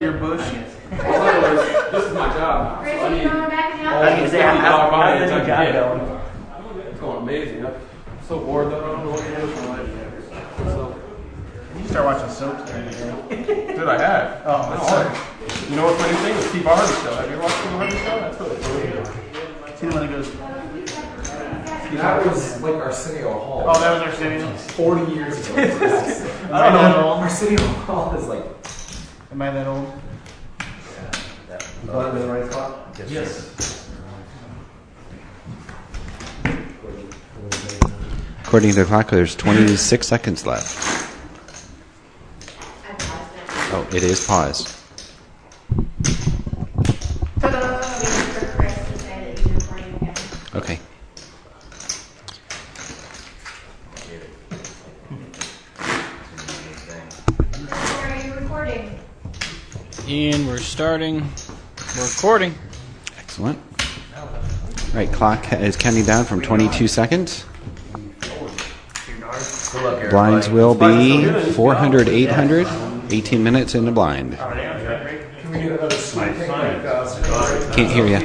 Your bush. This is my job. Chris, are you going back in the I office? was gonna say, how's the new job going? going? It's going amazing. I'm so bored that I don't know what to do with my life. So, You start watching soaps during the day. dude, I have. Oh, that's No, you know what's my new thing? The Steve Harvey show. Have you watched Steve Harvey show? That's really cool. See the one that goes. That was like Arsenio Hall. Oh, that was Arsenio. 40 years ago. I don't know. Arsenio Hall is like. Am I that old? In the right spot? Yes. According to the clock, there's 26 seconds left. Oh, it is paused. Ta-da! Okay. Are you recording? And we're starting. We're recording. Excellent. All right, clock is counting down from 22 seconds. Blinds will be 400, 800, 18 minutes in the blind. Can't hear you.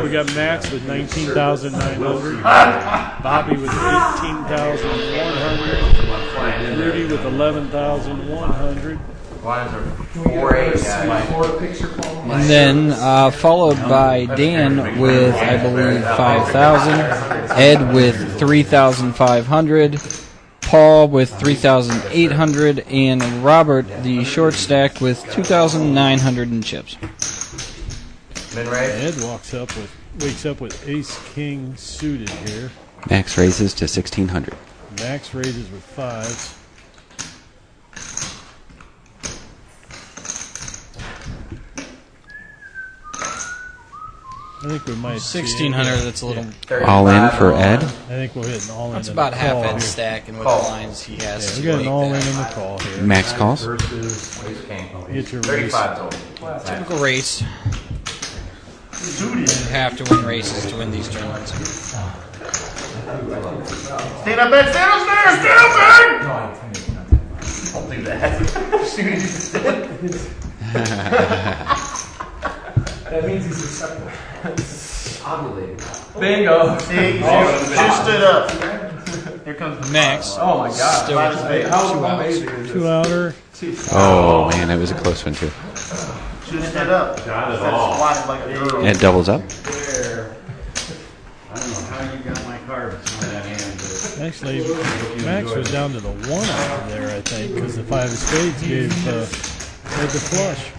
We got Max with 19,900, Bobby with 18,100, Rudy with 11,100. And then followed by Dan with, I believe, 5,000, Ed with 3,500, Paul with 3,800, and Robert, the short stack, with 2,900 in chips. Ed wakes up with Ace King suited here. Max raises to 1,600. Max raises with fives. I think we might 1,600, that's a little... All in for Ed. I think we'll hit an all-in. That's in about the half call Ed's here. stack, and with the lines he has We to got an make all-in that. in the call here. Max calls. Get your race. Typical race. You have to win races to win these tournaments. Stand up, Ed! Stand upstairs! Stand up, Ed! Don't do that. That means he's acceptable. Ovulated. Bingo. See, you stood up. Here comes the Max. Oh my God. Still with How amazing is this? 2-outer. Oh, man, that was a close one, too. Should have stood up. Instead of squatted like a girl. Ed doubles up. I don't know how you got my cards on that hand, but Actually, Max was down to the 1-outer there, I think, because the 5 of spades gave Ed the flush.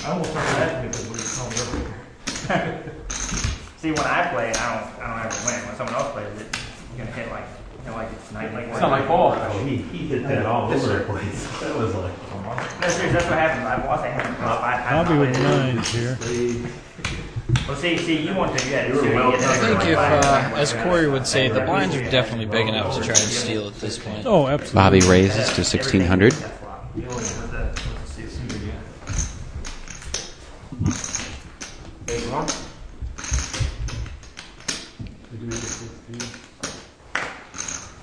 I almost started laughing because we were so different. See, when I play, I don't ever win. When someone else plays it, you're gonna hit like it's night like. It's not my fault. he hit that all over the place. That was like, No, seriously, that's what happens. I've lost that hand across 5 times. Bobby with 9s here. Well, see, you want to, yeah. were well I think if, as Corey would say, the blinds are definitely big enough to try and steal at this point. Oh, absolutely. Bobby raises to 1,600.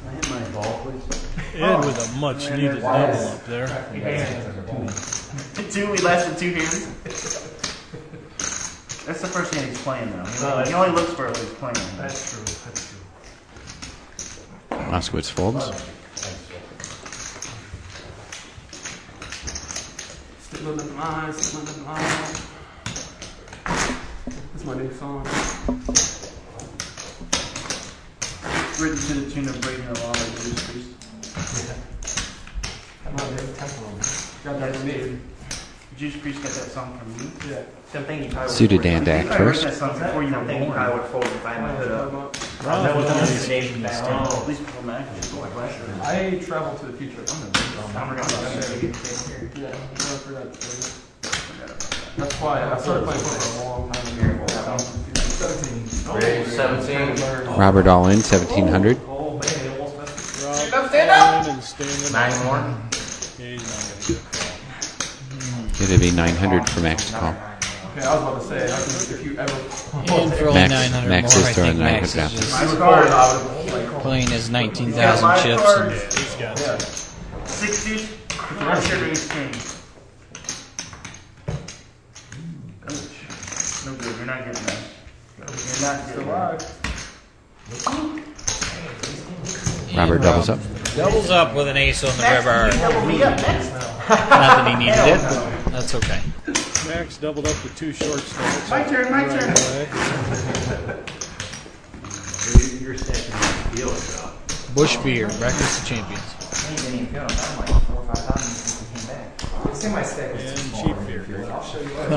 I hit my ball, please. Ed with a much needed double up there. 2, we lasted 2 hands. That's the first hand he's playing, though. He only looks for it when he's playing. That's true. That's true. Moskowitz folds. Sitting on the blind, sitting on the blind. That's my new song. Written to the tune of breaking the law of Judas Priest. Got that from me. Judas Priest got that song from you? Yeah. Something he probably Suited Dan Dak I wrote first. that song before you were born. He probably would have folded if I had my hood up. Rob with the a nation back then. At least before Mac. I travel to the future. I'm I'm going to Yeah, I forgot to tell you. That's why I started playing for a long time ago. 17. Robert all in, 1,700. Oh, man, they almost messed Rob, stand up! all in and stand up. 9 more. Yeah, he's not gonna get a call. It'll be 900 for Max to call. Okay, I was about to say, I think if you ever. And for only Max- 900 Max more, is I throwing think the Max knife is at just I recorded, I would have like, playing his He's 19,000 got chips. live And cards. He's got yeah. 60s. One sugar ace king. No good. You're not getting that. You're not Still getting that. alive. Robert doubles up. doubles up with an ace on the river. You double me up next. Not that he needed it, but that's okay. Max doubled up with 2 short stacks. My turn. My turn. Away. You're stacking the deal drop. Bush beer, breakfast of champions. He didn't even feel it. I'm like 4 or 5 thousand since he came back. It's in my stack. And cheap beer. I'll show you what. I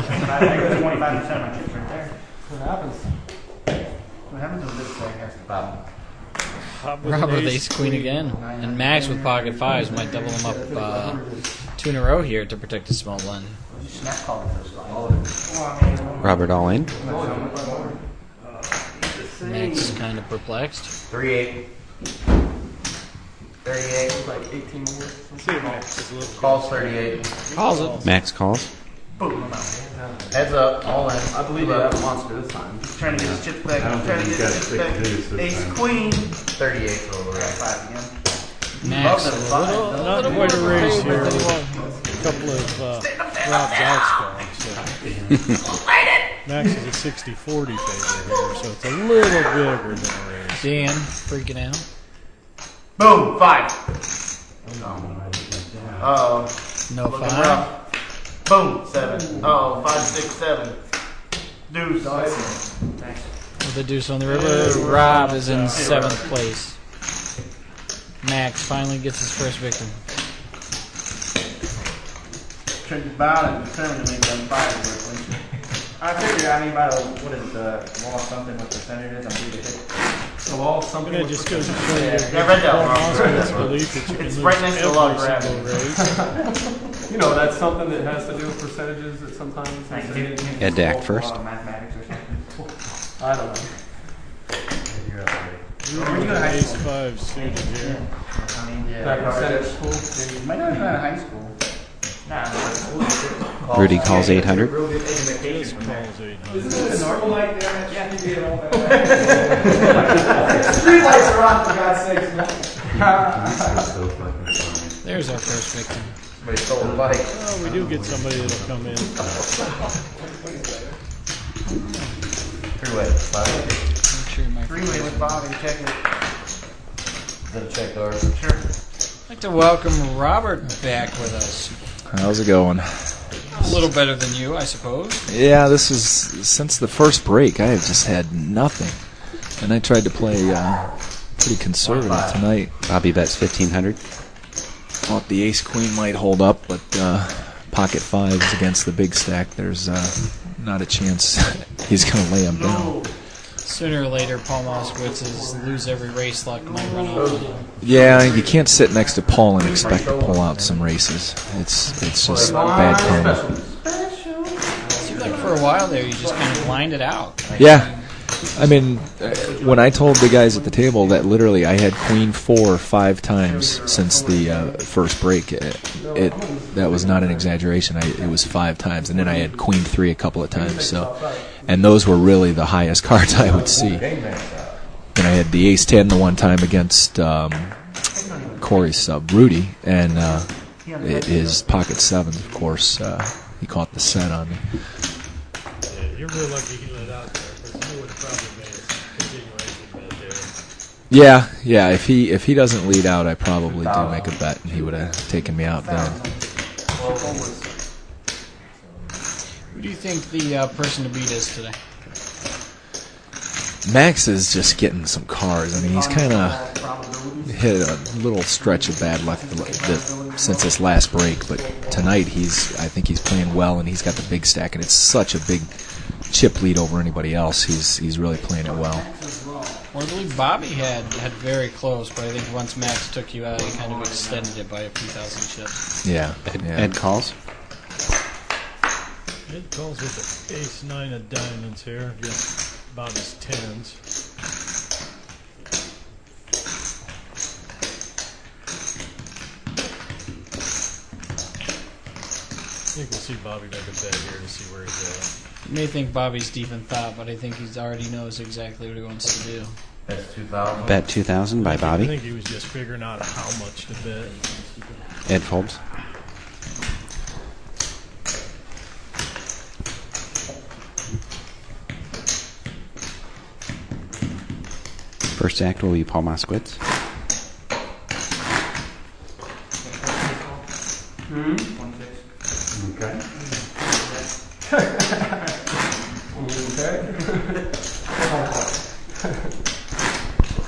got 25% of my chips right there. What happens? What happens with this stack? That's the problem. Hop with Robert an with ace queen again. And Max with pocket fives might double him up 2 in a row here to protect his small blind. Snap call the first line. Robert all in. Max is kind of perplexed. 3-8. 38. Like 18 more. See if Max is a little. Calls 38. Calls it. Max calls. Boom. I'm out. Heads up. All in. I believe I have a monster this time. Trying to get his chips back. I don't Trying to think get he's his got chips back. 6 deuce this Ace time. queen. 38 for the right 5 again. Max Love a the five. little, Not little quite a more race favorite here. than he was. A couple of Rob's outs gone. So. Max is a 60-40 favorite here, so it's a little bigger than a race. Dan freaking out. Boom. 5. Oh. No Looking 5. rough. Boom. 7. Oh. 5, 6, 7. Deuce. With the deuce on the river, Rob is in 7th place. Max finally gets his first victim. Trick is bound and determined to make them 5 work. I figured I need about what is the wall something what percentage it is. I'm due to hit. So all something. And it just goes to show you Yeah, I read that Paul wrong. Osgood's belief that you can It's lose right next to the law of every single race. You know, that's something that has to do with percentages that sometimes. Ed Dak first. Mathematics or something. I don't know. You're up, buddy. Where you go to high Ace school? 5 suited here. I mean, That percentage school. might not have been out of high school. Nah. Rudy calls 800. Real good This education from there. calls 800. Is it normal like that? Yeah. Streetlights are on, for God's sakes. That's so fucking funny. There's our first victim. Somebody stole the bike. Oh, we do get somebody that'll come in. Three-way. Make sure my Three-way with Bobby. Check it. Is that a check door? Sure. I'd like to welcome Robert back with us. How's it going? A little better than you, I suppose. Yeah, this is since the first break. I have just had nothing, and I tried to play pretty conservative tonight. Bobby bets 1,500. Thought the ace queen might hold up, but pocket fives against the big stack. There's not a chance he's going to lay him down. Sooner or later, Paul Moskowitz's lose every race luck might run out. Yeah, you can't sit next to Paul and expect to pull out some races. It's just bad karma. Seemed like for a while there, you just kind of blinded out. Yeah. I mean, when I told the guys at the table that literally I had queen 4 5 times since the first break, that was not an exaggeration. It was 5 times, and then I had queen 3 a couple of times. So, and those were really the highest cards I would see. And I had the ace 10 the one time against Corey's sub Rudy, and his pocket 7, of course. He caught the set on me. Yeah, you're real lucky he let out there, because you would have probably made a continuation bet there. Yeah. If he doesn't lead out, I probably do make a bet, and he would have taken me out then. Who do you think the person to beat is today? Max is just getting some cards. I mean, he's kind of hit a little stretch of bad luck since this last break, but tonight I think he's playing well, and he's got the big stack, and it's such a big chip lead over anybody else. He's really playing it well. Well, I believe Bobby had very close, but I think once Max took you out, he kind of extended it by a few thousand chips. Yeah. Ed calls. It calls with the ace 9 of diamonds here, against Bobby's 10s. I think we'll see Bobby make a bet here to see where he's at. You may think Bobby's deep in thought, but I think he already knows exactly what he wants to do. That's 2,000. Bet 2,000 by I Bobby. think he was just figuring out how much to bet. Ed folds. First act will be Paul Moskowitz. Okay.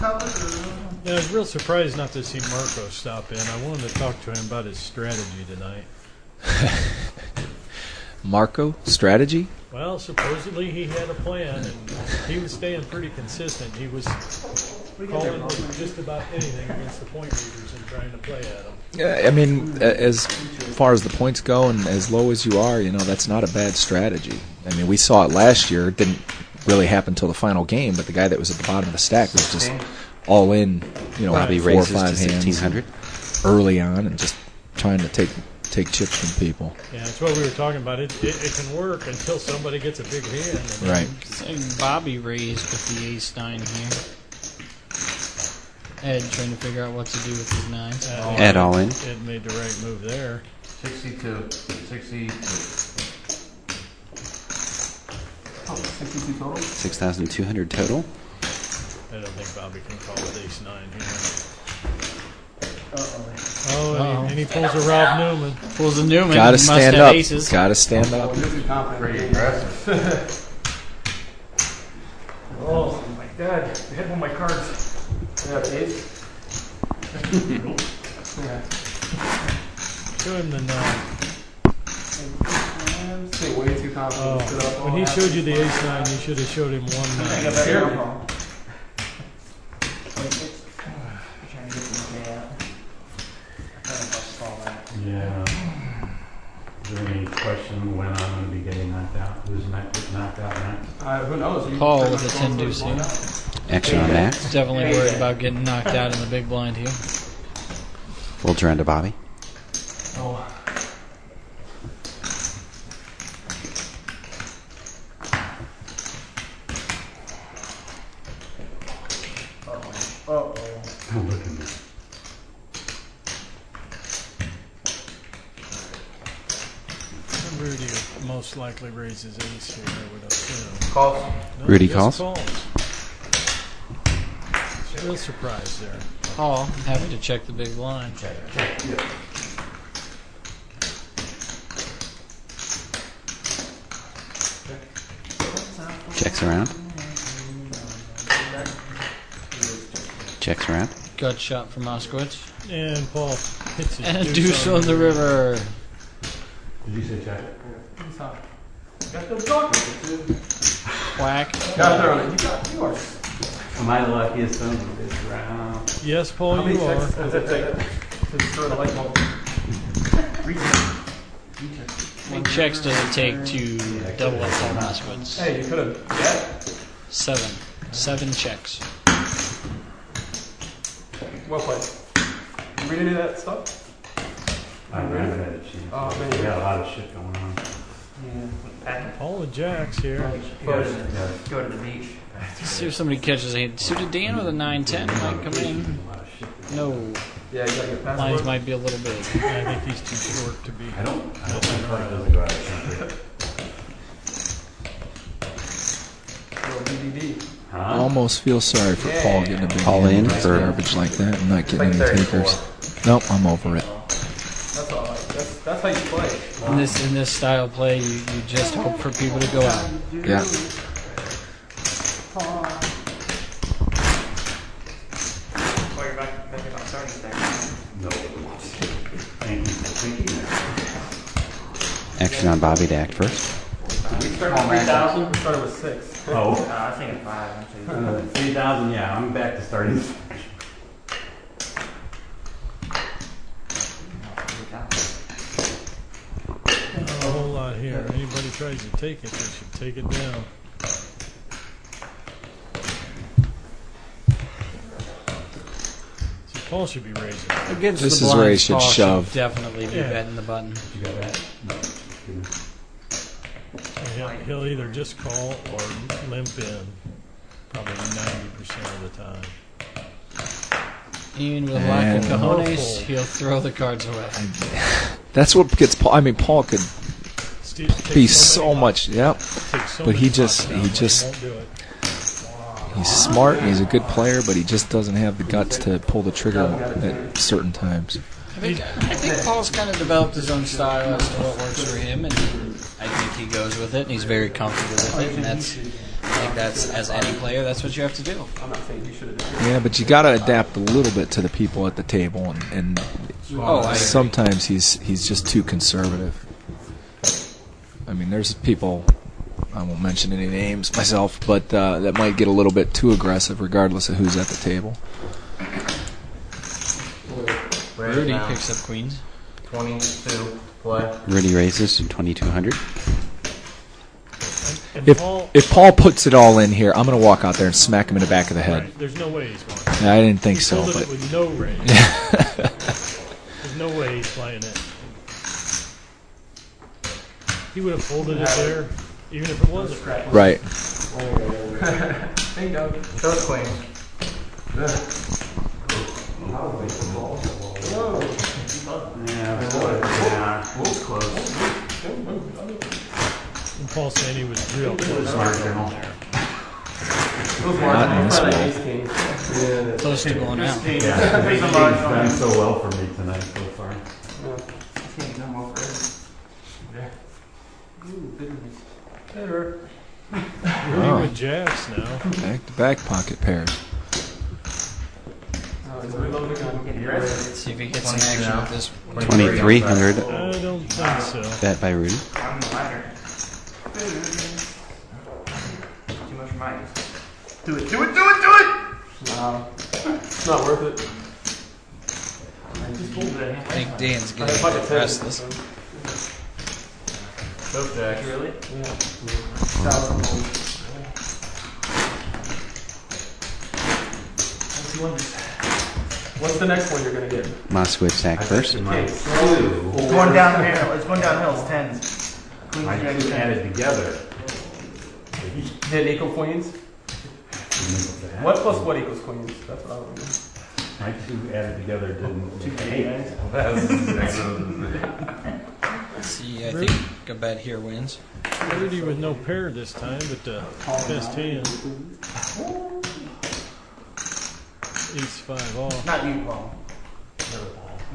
Yeah, I was real surprised not to see Marco stop in. I wanted to talk to him about his strategy tonight. Marco strategy. Well, supposedly he had a plan, and he was staying pretty consistent. He was calling just about anything against the point readers and trying to play at them. I mean, as far as the points go, and as low as you are, that's not a bad strategy. I mean, we saw it last year. It didn't really happen until the final game, but the guy that was at the bottom of the stack was just all in, Bobby 4 or raises 5 to hands 1,600. early on, and just trying to take chips from people. Yeah, that's what we were talking about. It can work until somebody gets a big hand. And Right. Bobby raised with the ace-9 here. Ed trying to figure out what to do with his 9s. Ed all in. Ed made the right move there. 62. 62. 62 total. 6,200 total. I don't think Bobby can call with ace-9 here. Uh-oh. Oh, and he pulls a Rob Newman. Pulls a Newman. Gotta must stand have up. aces. Gotta stand up. You're too confident. Pretty aggressive. Oh my god, you hit one of my cards. Yeah, ace. Yeah. Show him the 9. Stay way too confident. Stood up. When he showed you the ace-9, you should have showed him 1-9. Yeah. Is there any question when I'm going to be getting knocked out? Who's knocked out next? Who knows? Paul with a 10 deuce here. Action on that. Definitely worried about getting knocked out in the big blind here. Folds around to Bobby. Oh. Oh, look at me. Rudy most likely raises ace here, I would assume. Calls. No, Rudy just calls. Real surprise there. Paul, happy to check the big blind. Checks around. Checks around. Gut shot from Moskowitz. And Paul hits his And a deuce on the river. Did you say check? Got them talking. Whack. Got there on it. You are. Am I the luckiest son of this round? Yes, Paul, How many you are. checks does it take to destroy the light bulb? How many checks does it take to double up Paul Moskowitz? Hey, you could have. Yeah. 7. 7 checks. Well played. You read any of that stuff? I ran out of shit. Oh, man. We got a lot of shit going on. Paul with jacks here. Go to the beach. See if somebody catches a suited Dan with a 9-10 might come in. No, Yeah, you gotta get past lines it. might be a little big. I think he's too short to be. I don't think Clark doesn't go out of country. Little DDD. I Huh? almost feel sorry for Paul getting a big Paul hand in with for- garbage like that and not getting Like any 34. takers. Nope, I'm over it. That's all. That's how you play. In this style play, you just hope for people to go out. Yeah. Well, you're back about starting today. No. Thank you. Action on Bobby to act first. We started with 3,000. We started with 6. Oh. I was thinking 5. Actually. 3,000, yeah, I'm back to starting. Not a whole lot here. Anybody tries to take it, they should take it down. So Paul should be raising. Against This the is where he blinds, should Paul shove. definitely be Yeah. betting the button. You got that? No. He'll either just call or limp in, probably 90% of the time. Even with lack of And- cojones, he'll throw the cards away. That's what gets Paul. I mean, Paul could Takes be many so much. Yep. Takes so But he many just- pots down, he but just- won't do it. He's smart. And he's a good player, but he just doesn't have the guts to pull the trigger at certain times. I think Paul's kind of developed his own style as to what works for him, and I think he goes with it, and he's very comfortable with it, and I think that's, as any player, that's what you have to do. I'm not saying he should have done it. Yeah, but you got to adapt a little bit to the people at the table, and I agree. sometimes he's just too conservative. I mean, there's people, I won't mention any names myself, but that might get a little bit too aggressive regardless of who's at the table. Rudy picks up queens. 22, play. Rudy raises to 2,200. And Paul, If Paul puts it all in here, I'm going to walk out there and smack him in the back of the head. right, there's no way he's going. I didn't think He so, folded but it with no raise. There's no way he's playing it. He would have folded it there, even if it wasn't right. right. Bingo. Those queens. Yeah, yeah. Close. And Paul saying he was real close. Marginal. Not in this way. Close to going out. Yeah, they've done so well for me tonight so far. Rudy with jacks now. Back-to-back pocket pairs. Let's see if he gets some action with this. 2,300. I don't think so. Bet by Rudy. I'm the ladder. Too much for my use. Do it, do it, do it, do it! No. It's not worth it. I think Dan's going to press this. Both jacks. Really? What's the next one you're going to get? Moskowitz stack first. It's going downhill. It's going downhill. It's tens. Queens, My jacks, two tens. added together. Did equal queens? What plus what equals queens? That's what I want to know. My two added together didn't. See, I think a bet here wins. Rudy with no pair this time, but the best hand. Ace 5 off. Not you, Paul.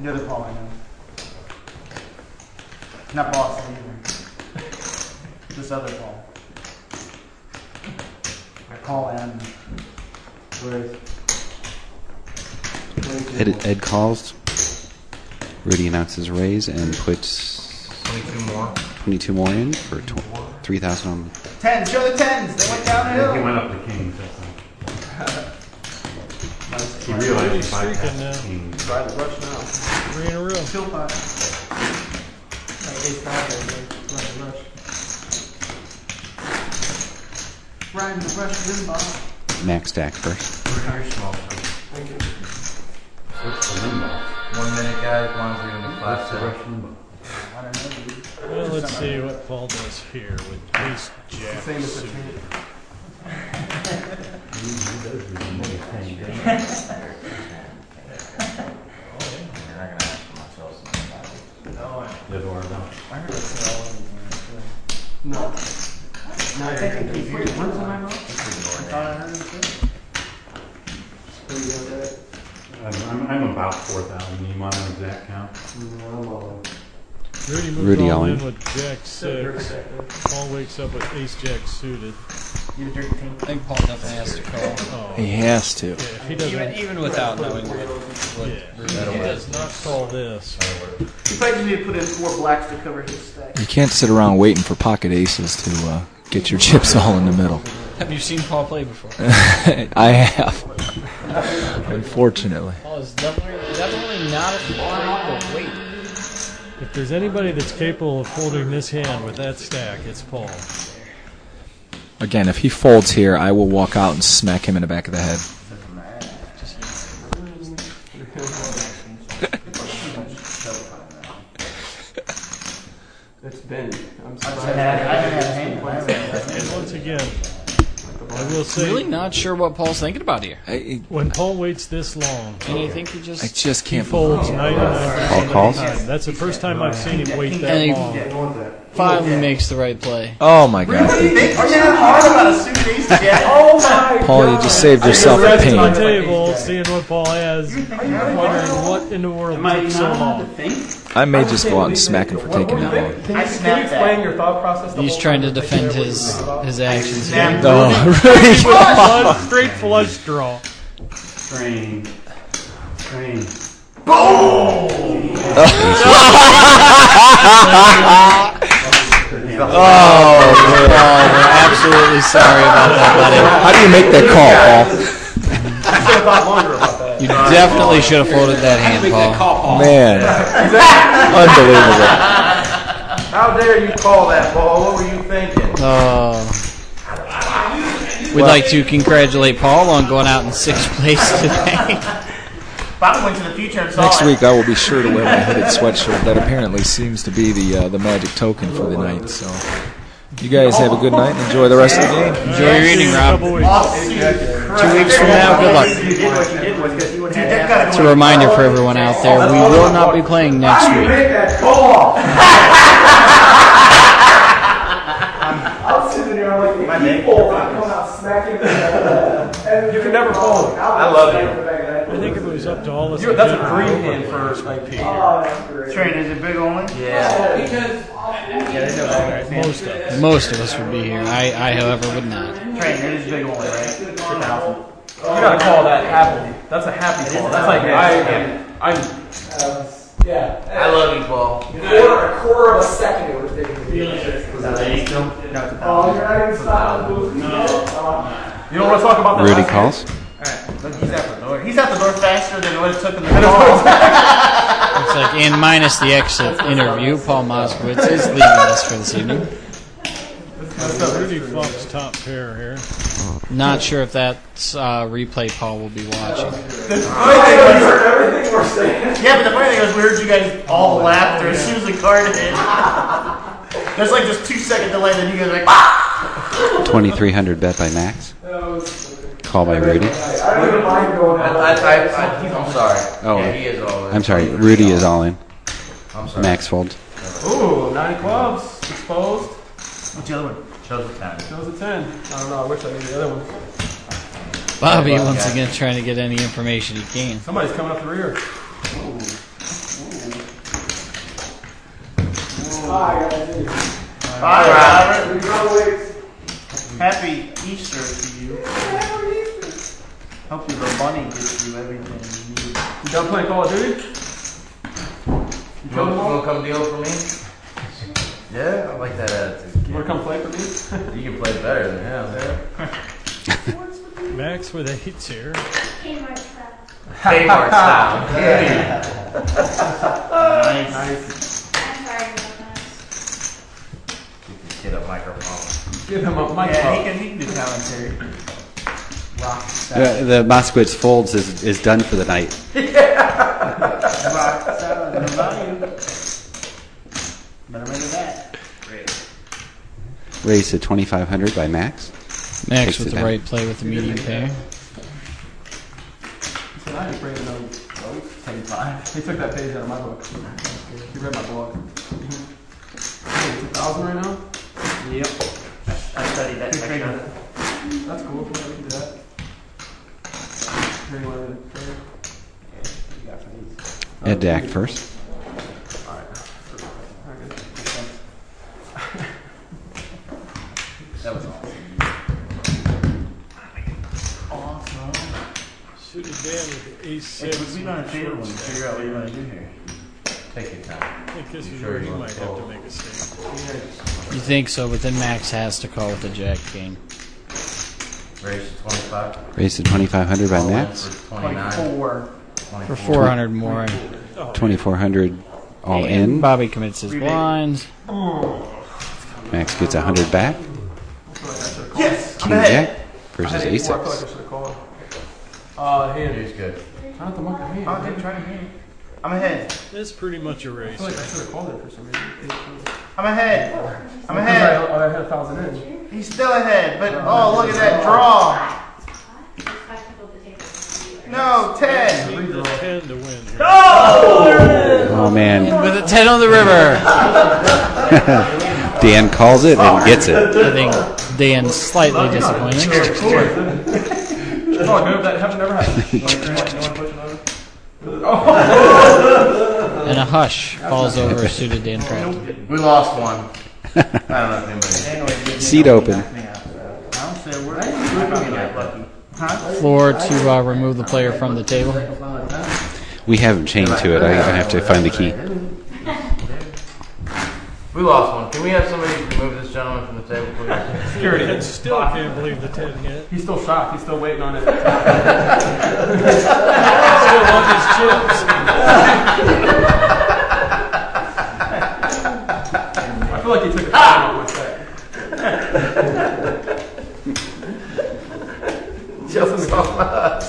The other Paul, I know. Not Boston either. This other Paul. Paul and Ed calls. Rudy announces raise and puts 22 more in for 3,000 on. tens. Show the tens. They went He downhill. went up to kings, I think. He realized Rudy's he bypassed streaking now. kings. Try the rush now. 3 in a row. Still five. Ace 5 there, rush. Riding the rush limbo. Max stack first. Thank you. What's the limbo? 1 minute, guys. As long as we're going to be What's the rush limbo? I don't know, dude. Well, let's see what Paul does here with ace jack. Same as the suited. chain. He does really know he's paying down. Live or no. No. I think I keep hearing words in my mouth. I thought I heard him say. I'm about 4,000. You want an exact count? Rudy moves Rudy all all in in. with jack 6. Paul wakes up with ace jack suited. You the dirty team. I think Paul definitely has to call. Oh. He has to. Yeah, if he doesn't, Even without knowing what yeah, Rudy if he has. does not call this. You probably need to put in 4 blacks to cover his stack. You can't sit around waiting for pocket aces to get your chips all in the middle. Have you seen Paul play before? I have. Unfortunately. Paul is definitely not afraid to wait. If there's anybody that's capable of holding this hand with that stack, it's Paul. Again, if he folds here, I will walk out and smack him in the back of the head. It's been. I'm sometimes. I haven't had a hand. I haven't had a hand. And once again, I will say, Really not sure what Paul's thinking about here. when Paul waits this long, And you think he I just... just he can't folds believe 99% Paul of calls? the time. That's the first time I've seen him wait And that he long. finally makes the right play. Oh my God. Are you that hard about a suitcase yet? Oh my Paul, you just saved yourself a Rest of the pain. table, seeing what Paul has, wondering what in the world took so long. I may just go out and smack him for taking that long. Can you explain your thought process? He's trying to defend his actions here. Oh, really? Straight flush draw. Train. Oh, Paul, we're absolutely sorry about that, buddy. How do you make that call, Paul? I should have thought longer about that. You definitely should have folded that hand, Paul. Man, unbelievable. How dare you call that, Paul? What were you thinking? We'd like to congratulate Paul on going out in 6th place today. Bob went to the future and saw Next it. week I will be sure to wear my hooded sweatshirt. That apparently seems to be the magic token for the night. So, you guys have a good night and enjoy the rest of the game. Enjoy your evening, Rob. 2 weeks from now, good luck. It's a reminder for everyone out there, we will not be playing next week. I'm sitting here like the people coming out smacking and you can never fold. I love you. I think if it was up to all of us, That's a green hand for IP. Train, is it big only? Yeah. Most of us would be here. I however, would not. Train, it is big only, right? 2,000. You gotta call that happily. That's a happy call. That's like I'm. I love you, Paul. A quarter of a second it was taking me. No, it's 1,000. You're not even stopping. You don't want to talk about that. Rudy last calls. Alright, look, he's out the door. He's out the door faster than what it took him to call. Looks like, and minus the exit interview, Paul Moskowitz is leaving us for this evening. Rudy flops top pair here. Not sure if that's replay Paul will be watching. Everything we're saying. Yeah, but the funny thing is, we heard you guys all laughter as soon as the card hit. There's like just 2-second delay, then you guys are like, ah! 2,300 bet by Max. Call by Rudy. I don't even mind going out. I'm sorry. Oh. Yeah, he is all in. I'm sorry, Rudy is all in. I'm sorry. Max folds. Ooh, 9 clubs exposed. What's the other one? Shows the time. Shows a 10. I don't know. I wish I knew the other one. Bobby once again trying to get any information he can. Somebody's coming up the rear. Hi, guys. Bye, Robert. Happy Easter to you. Hope the bunny gets you everything you need. You done playing Call of Duty? You want to come deal for me? Yeah, I like that attitude. You want to come play for me? You can play better than him. Max with 8s here. Kmart style. Kmart style. Nice. I'm sorry about that. Get a microphone. Give him a Yeah, microphone. he can do commentary. Rock The Moskowitz folds is done for the night. Rock style, no value. Better remember that. Raised to 2,500 by Max. Max Takes with it the down. right play with the medium pair. So I just rated them 10-5. He took that page out of my book. He read my blog. It's 1,000 right now? Yep. I studied that section. That's cool. Yeah, we can do that. Here, you want to trade? Ed to act first. Alright. Alright, good. That was awesome. Awesome. Suited Dan with the Hey, ace-6. would we not favor when we figure out what you want to do here? Take your time. I think this is where he might have to make a statement. You think so, but then Max has to call with the jack king. Raise to 25. Raised to 2,500 by Max. For 29. 24. For 400 more. 2,400 all And in. Bobby commits his blinds. Max gets 100 back. Yes! King Jack versus I feel like I A6. should have called. Hand. He's good. Try not to muck your hand. Oh, I didn't try to hit. I'm ahead. It's pretty much a I race. feel like I should have called it for some reason. I'm ahead. I'm I ahead. had 1,000 in. He's still ahead, but oh, look at that draw. No, 10. You need the 10 to win. Here. Oh man, With a 10 on the river. Dan calls it and gets it. I think Dan's slightly disappointed. It's all good. That never happened. And a hush falls over suited Dan Kraft. We lost one. I don't know if anybody. Seat open. Floor to remove the player from the table. We haven't chained to it. I have to find the key. We lost one. Can we have somebody remove this gentleman from the table, please? Security. I still can't believe the 10 hit. He's still shocked. He's still waiting on it. Still on his chips. I feel like he took a time off my set. Just off us.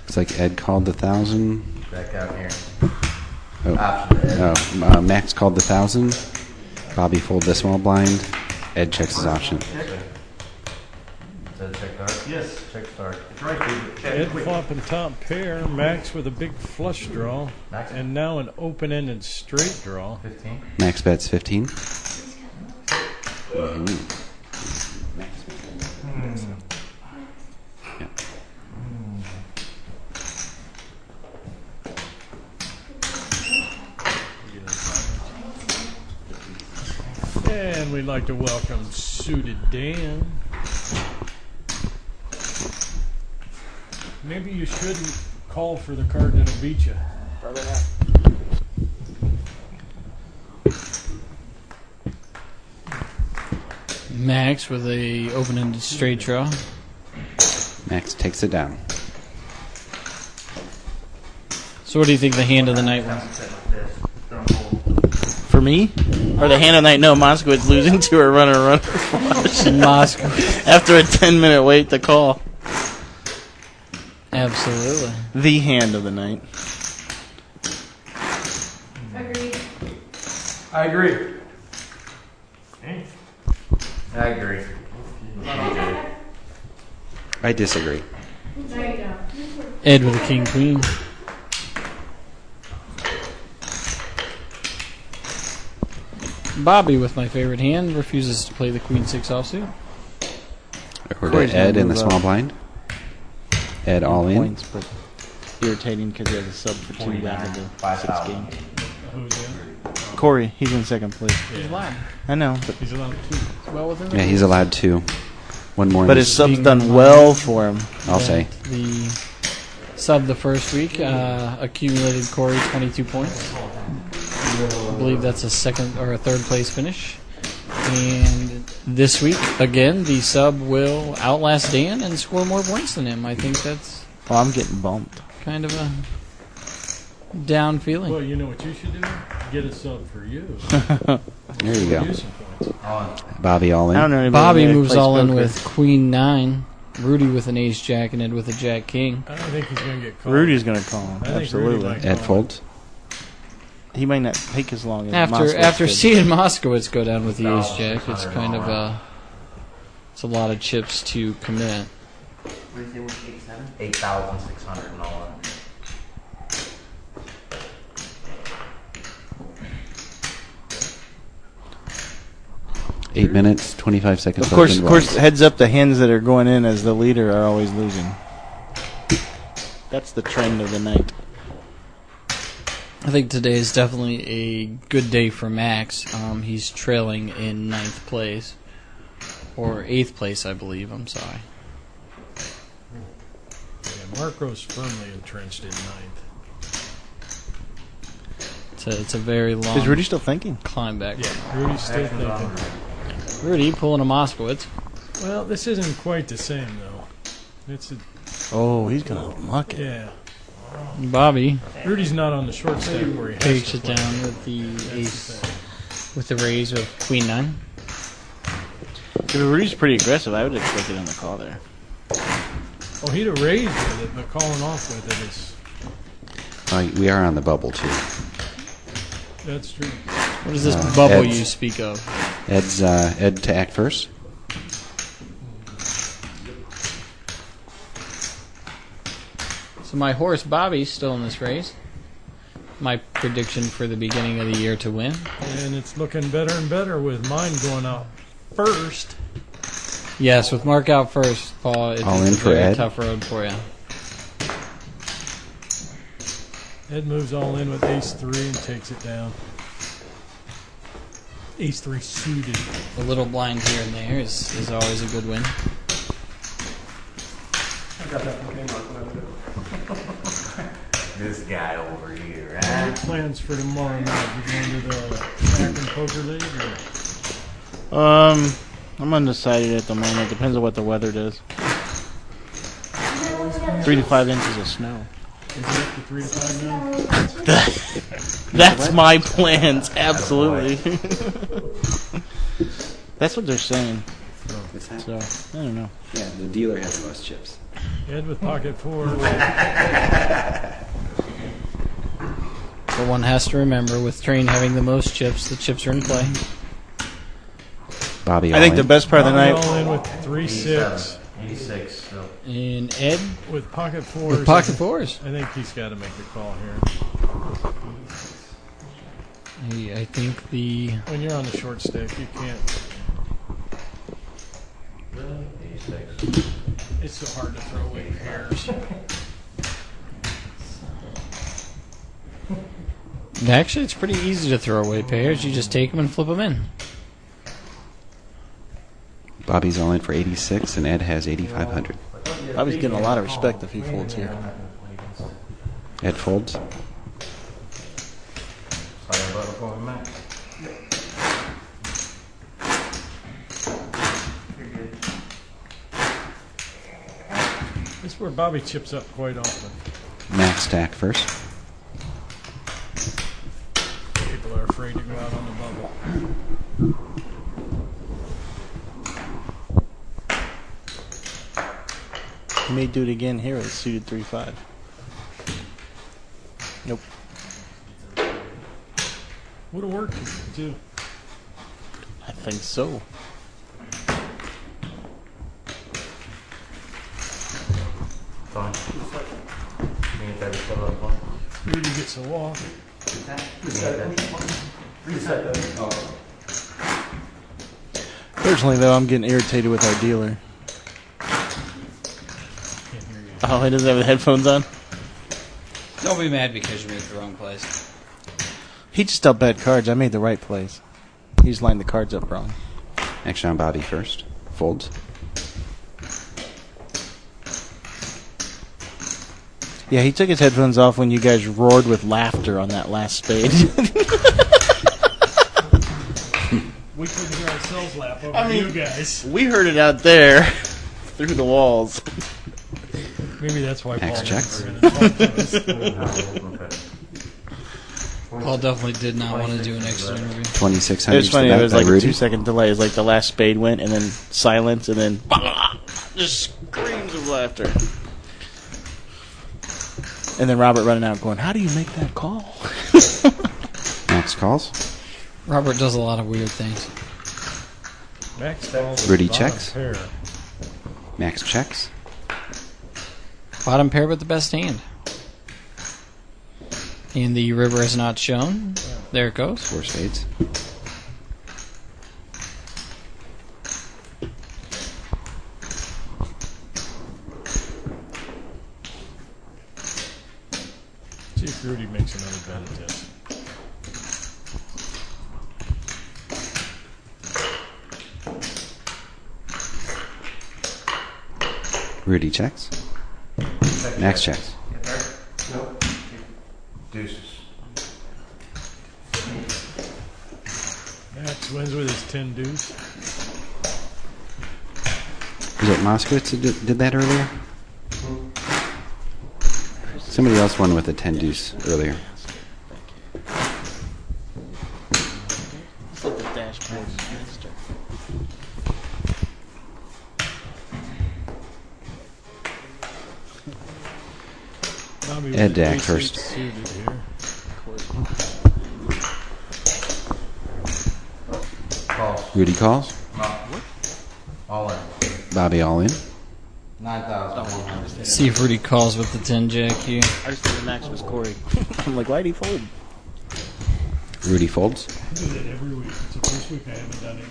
Looks like Ed called the 1,000. Back out here. Oh, Max called the 1,000. Bobby folded the small blind. Ed checks his option. Is that check dark? Yes. Check dark. That's right, dude. Ed flopping top pair. Max with a big flush draw. Max? And now an open-ended straight draw. 15. Max bets 15. And we'd like to welcome Suited Dan. Maybe you shouldn't call for the card that'll beat you. Max with a open-ended straight draw. Max takes it down. So what do you think the hand of the night was? For me? Or the hand of the night? No, Moskowitz losing to a runner flush. Moscow. After a 10-minute wait to call. Absolutely. The hand of the night. Agreed. I agree. I agree. I disagree. There you go. Ed with a king queen. Bobby with my favorite hand refuses to play the queen 6 offsuit. We're Corey's to Ed gonna in the move small up. blind. Ed all in. Points, but irritating because he has a sub for 2 back into 6 games. Who's in? Corey, he's in second place. He's allowed. I know, but He's allowed 2. Well within the Yeah, he's allowed 2. One more. his sub's done well for him. I'll say. The sub the first week accumulated Corey 22 points. I believe that's a second or a third place finish. And this week, again, the sub will outlast Dan and score more points than him. I think that's Oh, I'm getting bumped. kind of a down feeling. Well, you know what you should do? Get a sub for you. There you go. Use some points. Bobby all I don't in. know anybody Bobby that moves plays all in poker. with Queen 9. Rudy with an Ace Jack and Ed with a Jack King. I don't think he's going to get called. Rudy's going to call him. I think Rudy Absolutely. might Ed call folds. He might not take as long as After Moskowitz did. seeing Moskowitz go down with the Ace Jack, it's kind of it's a lot of chips to commit. 8,600 and all that. Eight minutes, 25 seconds. Of left course, in of course. blinds. Heads up, the hands that are going in as the leader are always losing. That's the trend of the night. I think today is definitely a good day for Max. He's trailing in 9th place. Or 8th place, I believe. I'm sorry. Yeah, Marco's firmly entrenched in 9th. It's a very long Is Rudy still thinking? climb back. Yeah, Rudy's still thinking. Rudy pulling a Moskowitz. Well, this isn't quite the same, though. It's a, Oh, he's going to muck it. yeah. Bobby Rudy's not on the short stack where he has takes to it play. down with the That's the ace, thing. with the raise of queen 9. If Rudy's pretty aggressive, I would expect it on the call there. Oh, he'd have raised with it, but calling off with it is... We are on the bubble too. That's true. What is this bubble Ed's- you speak of? Ed's Ed to act first. So my horse Bobby's still in this race. My prediction for the beginning of the year to win. And it's looking better and better with mine going out first. Yes, with Mark out first, Paul, it's All in a for very Ed? tough road for you. Ed moves all in with ace-3 and takes it down. Ace-3 suited. A little blind here and there is always a good win. I got that from Kmart when I was This guy over here, What are your plans for tomorrow night? You going to the American Poker League? Or? I'm undecided at the moment. Depends on what the weather does. 3 to 5 inches of snow. Is it up to 3 to 5 now? That's my plans, absolutely. That's what they're saying. So, I don't know. Yeah, the dealer has the most chips. Ed with pocket 4. But one has to remember, with Train having the most chips, the chips are in play. Bobby, I think all the in. best part of the night. All in with 3-6. 86. So. And Ed With pocket 4s. with pocket 4s. I think he's got to make the call here. I think the When you're on the short stick, you can't. Really? 86. It's so hard to throw away pairs. actually it's pretty easy to throw away pairs. You just take them and flip them in. Bobby's all in for 86, and Ed has 8,500. I was getting a lot of respect if he folds here. Ed folds. Sorry about the point, Max. This is where Bobby chips up quite often. Max stack first. People are afraid to go out on the bubble. He may do it again here with suited 3-5. Nope. Would have worked, too. I think so. Fine. Me and Debbie still have one. Rudy gets a walk. Personally, though, I'm getting irritated with our dealer. Can't hear you. Oh, he doesn't have the headphones on? Don't be mad because you made the wrong place. He just dealt bad cards. I made the right plays. He just lined the cards up wrong. Action on Bobby first. Folds. Yeah, he took his headphones off when you guys roared with laughter on that last spade. We couldn't hear ourselves laugh over you guys. We heard it out there through the walls. Maybe that's why Max Paul checks. never talked to us. Paul definitely did not want to do an exit interview. 2,600 It was funny. to There bet was by like a Rudy. 2-second delay. It was like the last spade went, and then silence, and then just screams of laughter. And then Robert running out, going, "How do you make that call?" Max calls. Robert does a lot of weird things. Max calls Rudy bottom checks. pair. Max checks. Bottom pair with the best hand. And the river is not shown. There it goes. 4 spades. See if Rudy makes another bet at this. Rudy checks. Max checks. Deuces. Max wins with his 10 deuce. Was it Moskowitz that did that earlier? Somebody else won with a 10 deuce earlier. Ed Dak first. Rudy calls. All in. Bobby all in. 9,100. See if Rudy calls with the 10 jack here. I just thought the max was Corey. I'm like, why'd he fold? Rudy folds. I do that every week. It's the first week I haven't done it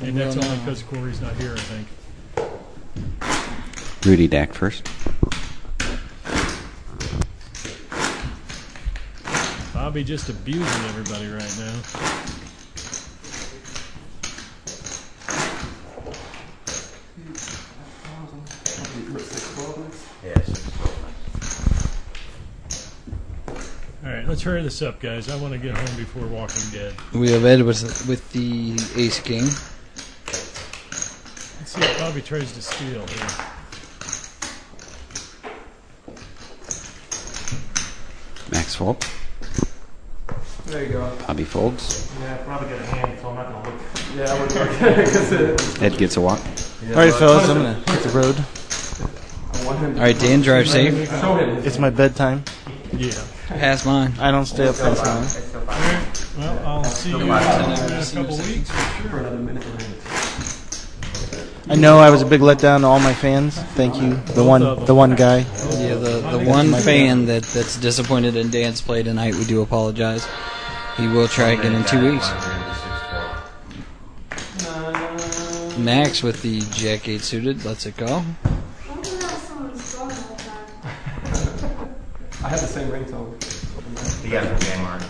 yet. And that's only because Corey's not here, I think. Rudy Dak first. Bobby just abusing everybody right now. Yes. All right, let's hurry this up, guys. I want to get home before Walking Dead. We have Ed with the ace king. Let's see if Bobby tries to steal here. Max fold. There you go. Bobby folds. Yeah, I probably got a hand, so I'm not gonna look. Yeah, I would look. Ed gets a walk. All right, fellas, I'm gonna hit the road. All right, Dan, drive safe. It's my bedtime. Yeah. Pass mine. I don't stay up past 9. Well, I'll see you in a couple weeks for sure. I know I was a big letdown to all my fans. Thank you, the one guy. Yeah, the one fan that's disappointed in Dan's play tonight, we do apologize. He will try again in 2 weeks. Max with the Jack 8 suited, lets it go. I have the same ringtone. You got the game mark.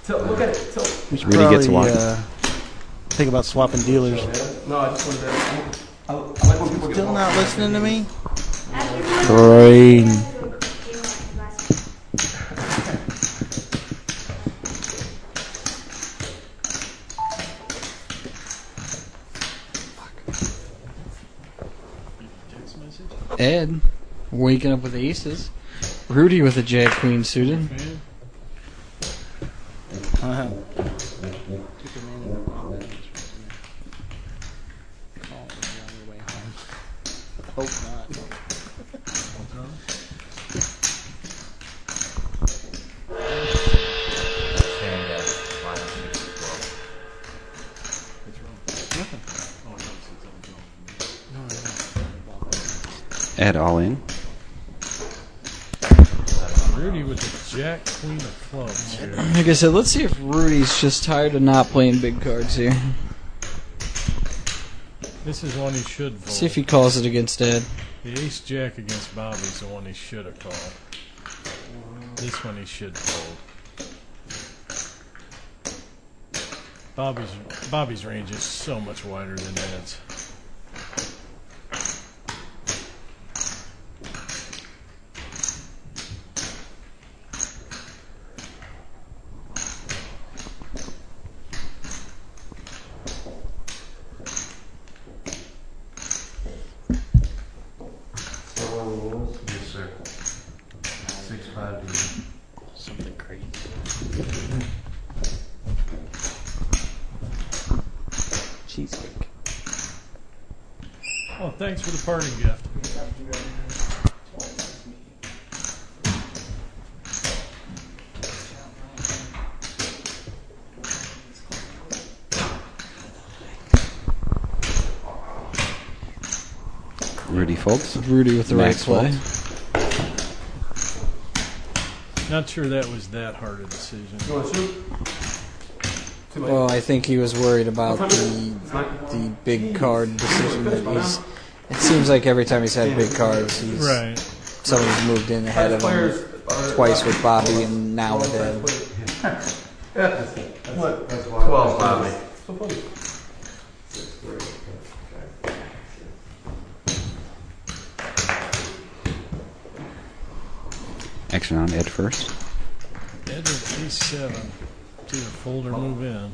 Look at it. We should Rudy gets a walk. Think about swapping dealers. No, I just wanted to. I like when people get Still walked. not listening to me? Brain. Ed waking up with aces. Rudy with a Jack Queen suited. Hope not. Ed all in. Rudy with the Jack Queen of clubs here. Like I said, let's see if Rudy's just tired of not playing big cards here. This is one he should fold. See if he calls it against Ed. The Ace Jack against Bobby's the one he should have called. This one he should fold. Bobby's range is so much wider than Ed's. Yes, sir. 6-5 Something crazy. Cheesecake. Oh, thanks for the parting gift. Rudy folds. Rudy with the right Max play. folds. Not sure that was that hard a decision. You want to shoot? Too late. Well, I think he was worried about the big card decision that he's. It seems like every time he's had big cards, he's Right. somebody's moved in ahead of him twice with Bobby and now with Ed. 12, Bobby. Action on Ed first. Ed with Ace 7. It's either fold or move in.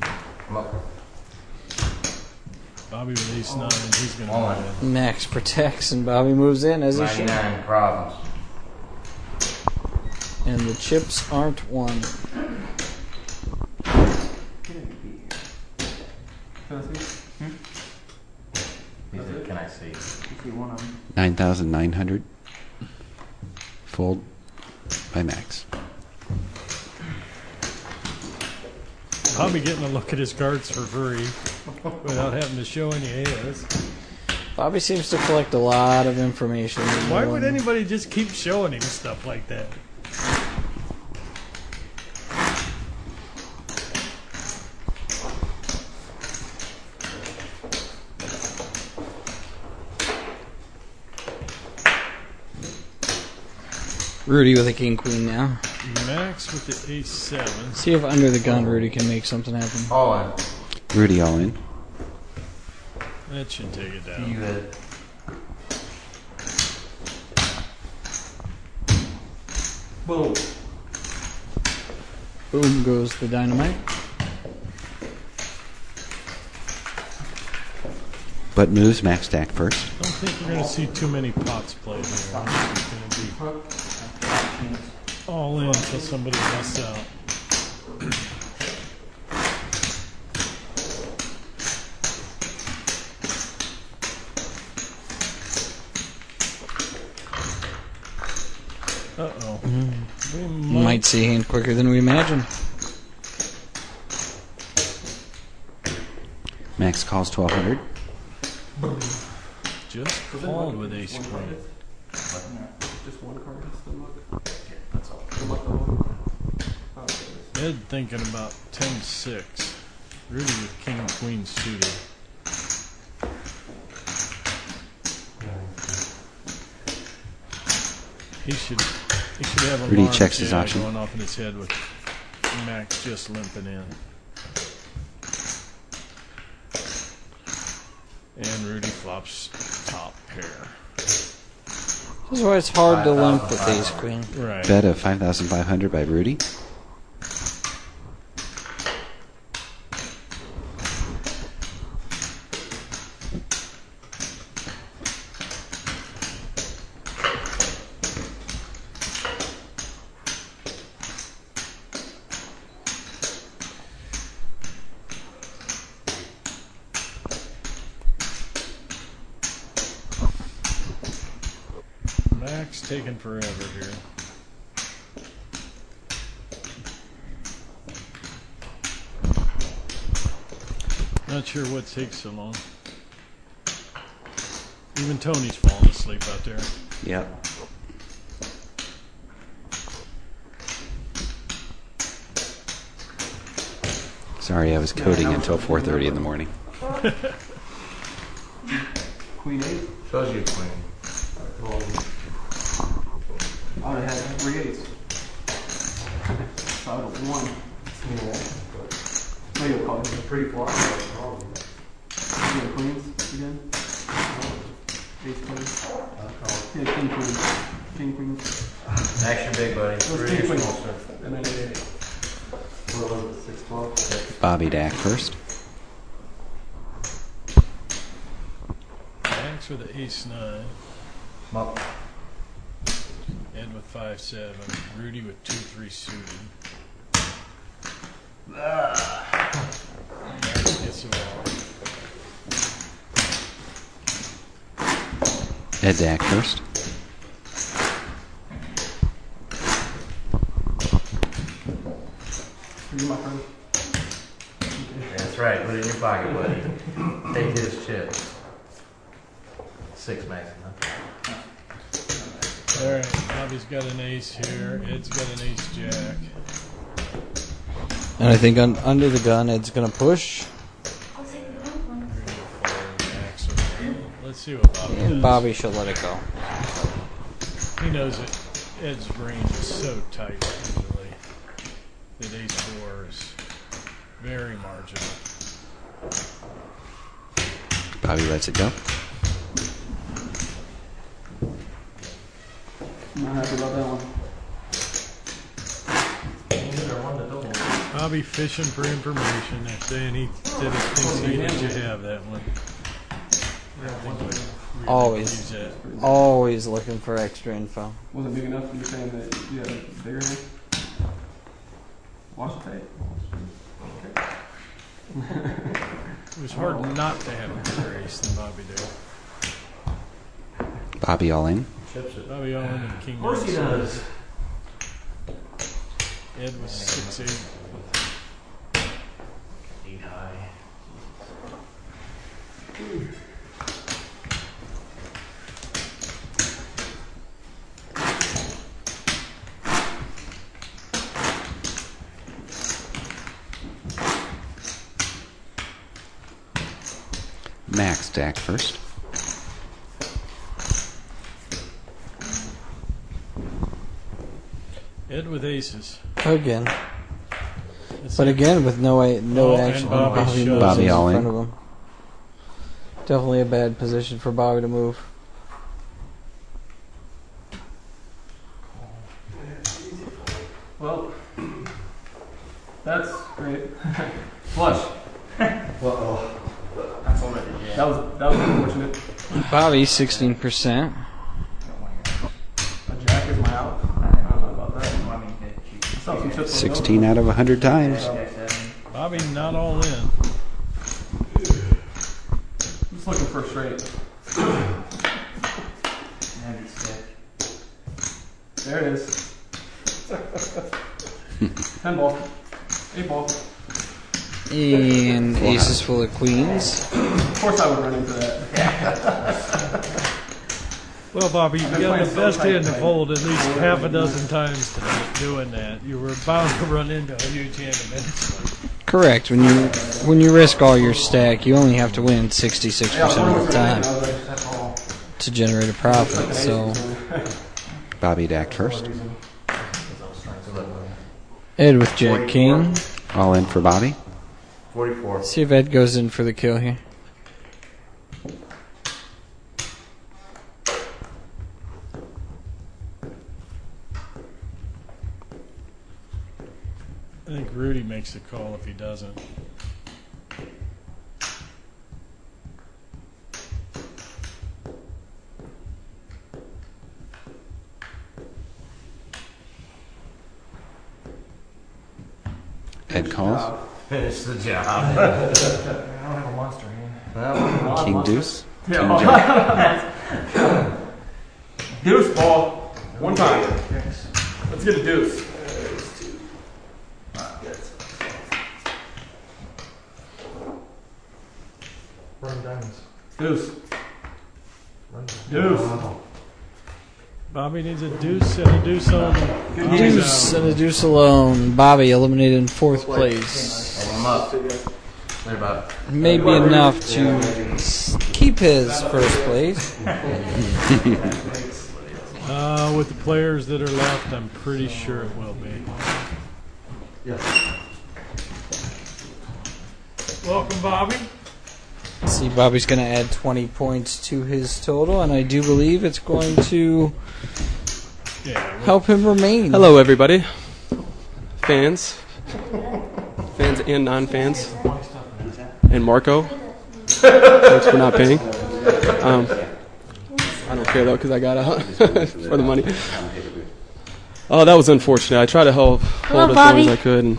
Bobby with ace 9, he's going to win. Max protects and Bobby moves in as he should. 99 problems. And the chips aren't won. Can I see? 9,900. Fold by Max. Bobby getting a look at his cards for free without having to show any A's. Bobby seems to collect a lot of information. Why would anybody just keep showing him stuff like that? Rudy with a king queen now. Max with the ace 7. See if under the gun Rudy can make something happen. All in. Rudy all in. That should take it down. You good. Boom. Boom goes the dynamite. But moves Max stack first. I don't think we're going to see too many pots played here. I think it's going to be all in until somebody busts out. Uh-oh. We Might see hand quicker than we imagined. Max calls 1,200. Just called with ace queen. Just one card. That's all. Good luck, Ed thinking about 10-6. Rudy with king and queen suited. He should have a Rudy checks his option. going off in his head with Max just limping in. And Rudy flops top pair. This is why it's hard to limp with ace queen. Right. Bet of 5,500 by Rudy. Max taking forever here. Not sure what takes so long. Even Tony's falling asleep out there. Yep. Sorry, I was coding until 4:30 in the morning. Queen 8. Shows you a queen. I would have had 3 8s. So I would have won. No, you'll call it. Pretty far. You have queens again? Ace queens. Yeah, king queen. King queen. Action big, buddy. Those king queens. And then 8. What was it? 6 12? Bobby Dak first. Max with the ace 9. Up. Ed with 5-7. Rudy with 2-3 suited. Max gets the ball. Ed Dak first. You my friend. That's right. Put it in your pocket, buddy. Take his chip. 6 Max, huh? Alright, Bobby's got an ace here. Ed's got an ace jack. And I think under the gun, Ed's going to push. Let's see what Bobby And does. Bobby should let it go. He knows that Ed's range is so tight usually that ace 4 is very marginal. Bobby lets it go. I'm not happy about that one. Bobby fishing for information. They're saying he thinks he let you have that one. Always. Always looking for extra info. Wasn't big enough. You're saying that you had a bigger hand? Wash the tape. It was hard not to have a better ace than Bobby did. Bobby all in. Bobby all in and king. Of course he does. Ed was 6-8. 8 high. Max stack first. Ed with aces. Again. That's But it. again, with no action. and Bobby's Bobby shove. moves Bobby in all front in. of him. Definitely a bad position for Bobby to move. Well, that's great. Flush. Uh-oh. I told it to Jay. That was unfortunate. Bobby, 16%. A jack is my out. I don't know about that. I mean, Still some chips on the 16 over. out of 100 times. Bobby not all in. Just looking for a straight. Heavy stick. There it is. 10 ball. 8 ball. And aces full of queens. Of course I would run into that. Well, Bobby, you got the best hand to fold at least half a dozen times tonight doing that. You were bound to run into a huge hand eventually. Correct. When you risk all your stack, you only have to win 66% of the time to generate a profit. So Bobby Dack first. Ed with Jack King. All in for Bobby. 44. See if Ed goes in for the kill here. I think Rudy makes the call if he doesn't. Ed calls. Finish the job. I don't have a monster hand. King deuce. King Yeah. jack. Deuce ball. One time. Let's get a deuce. Run diamonds. Deuce. Deuce. Bobby needs a deuce and a deuce on. Deuce and a deuce alone. Bobby eliminated in 4th place. Hold him up. There, Bob. Maybe enough to keep his first place. With the players that are left, I'm pretty sure it will be. Yes. Welcome, Bobby. See, Bobby's going to add 20 points to his total, and I do believe it's going to help him remain. Hello, everybody. Fans and non-fans. And Marco. Thanks for not paying. I don't care, though, because I got out for the money. Oh, that was unfortunate. I tried to hold as long as I could, and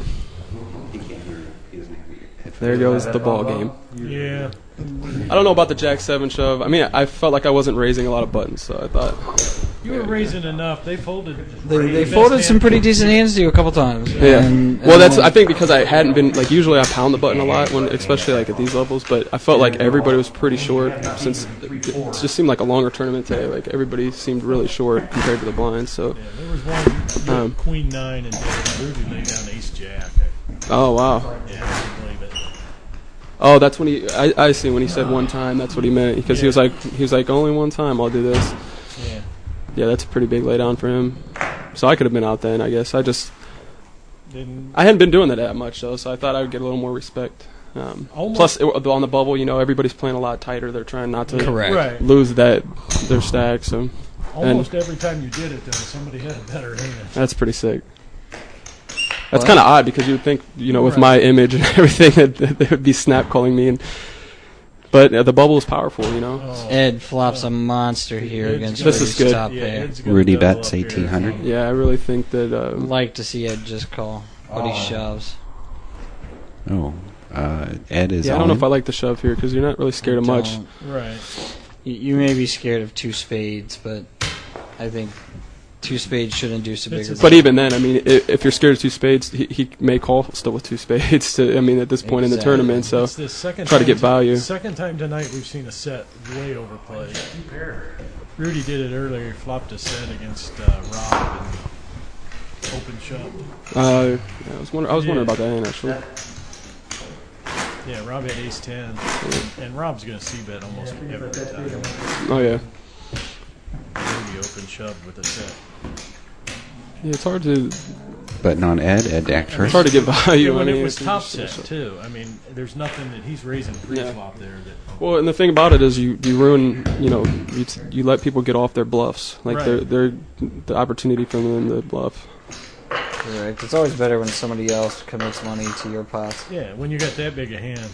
there goes the ball game. Yeah. I don't know about the Jack 7 shove. I mean, I felt like I wasn't raising a lot of buttons, so I thought... You were raising enough. They folded. They folded some pretty decent hands to you a couple times. Yeah. And, Well, that's I think because I hadn't been like usually I pound the button a lot when especially like at these levels, but I felt like everybody was pretty short since it just seemed like a longer tournament today. Like everybody seemed really short compared to the blinds. So. Yeah, there was one Queen 9 and Rudy laid down Ace Jack. Oh wow. Yeah, I couldn't believe it. Oh, that's when I see when he said one time. That's what he meant because he was like only one time I'll do this. Yeah. Yeah, that's a pretty big laydown for him. So I could have been out then, I guess. I Didn't. hadn't been doing that much though, so I thought I would get a little more respect. Plus, on the bubble, everybody's playing a lot tighter. They're trying not to Right. lose their stack. So Almost every time you did it, though, somebody had a better hand. that's pretty sick. That's kind of odd because you would think, with my image and everything, that they would be snap calling me. But the bubble is powerful, you know. Ed flops a monster here against This is good. top pair. Rudy bets 1,800. Yeah, I really think that. Like to see Ed just call, but he shoves. Oh, Ed is. Yeah, I don't know if I like the shove here because you're not really scared of much. Right. You may be scared of 2 spades, but I think 2 spades shouldn't do so big. But even then, I mean, if you're scared of 2 spades, he may call still with 2 spades. I mean, at this point in the tournament, so It's the second try to time get value. Second time tonight we've seen a set way overplayed. Rudy did it earlier. He flopped a set against Rob and open shove. I was wondering about that hand actually. Yeah, Rob had ace 10, and Rob's going to c-bet almost every time. Oh yeah. Rudy open shoved with a set. Yeah, it's hard to. But on Ed act first. It's hard to get value. Yeah, when I mean, it was it's top just- set too. I mean, there's nothing that he's raising pre-flop there. That Well, and the thing about it is you ruin, you know, you let people get off their bluffs. Like Right. they're the opportunity for them to bluff. Correct. It's always better when somebody else commits money to your pot. yeah, when you got that big a hand,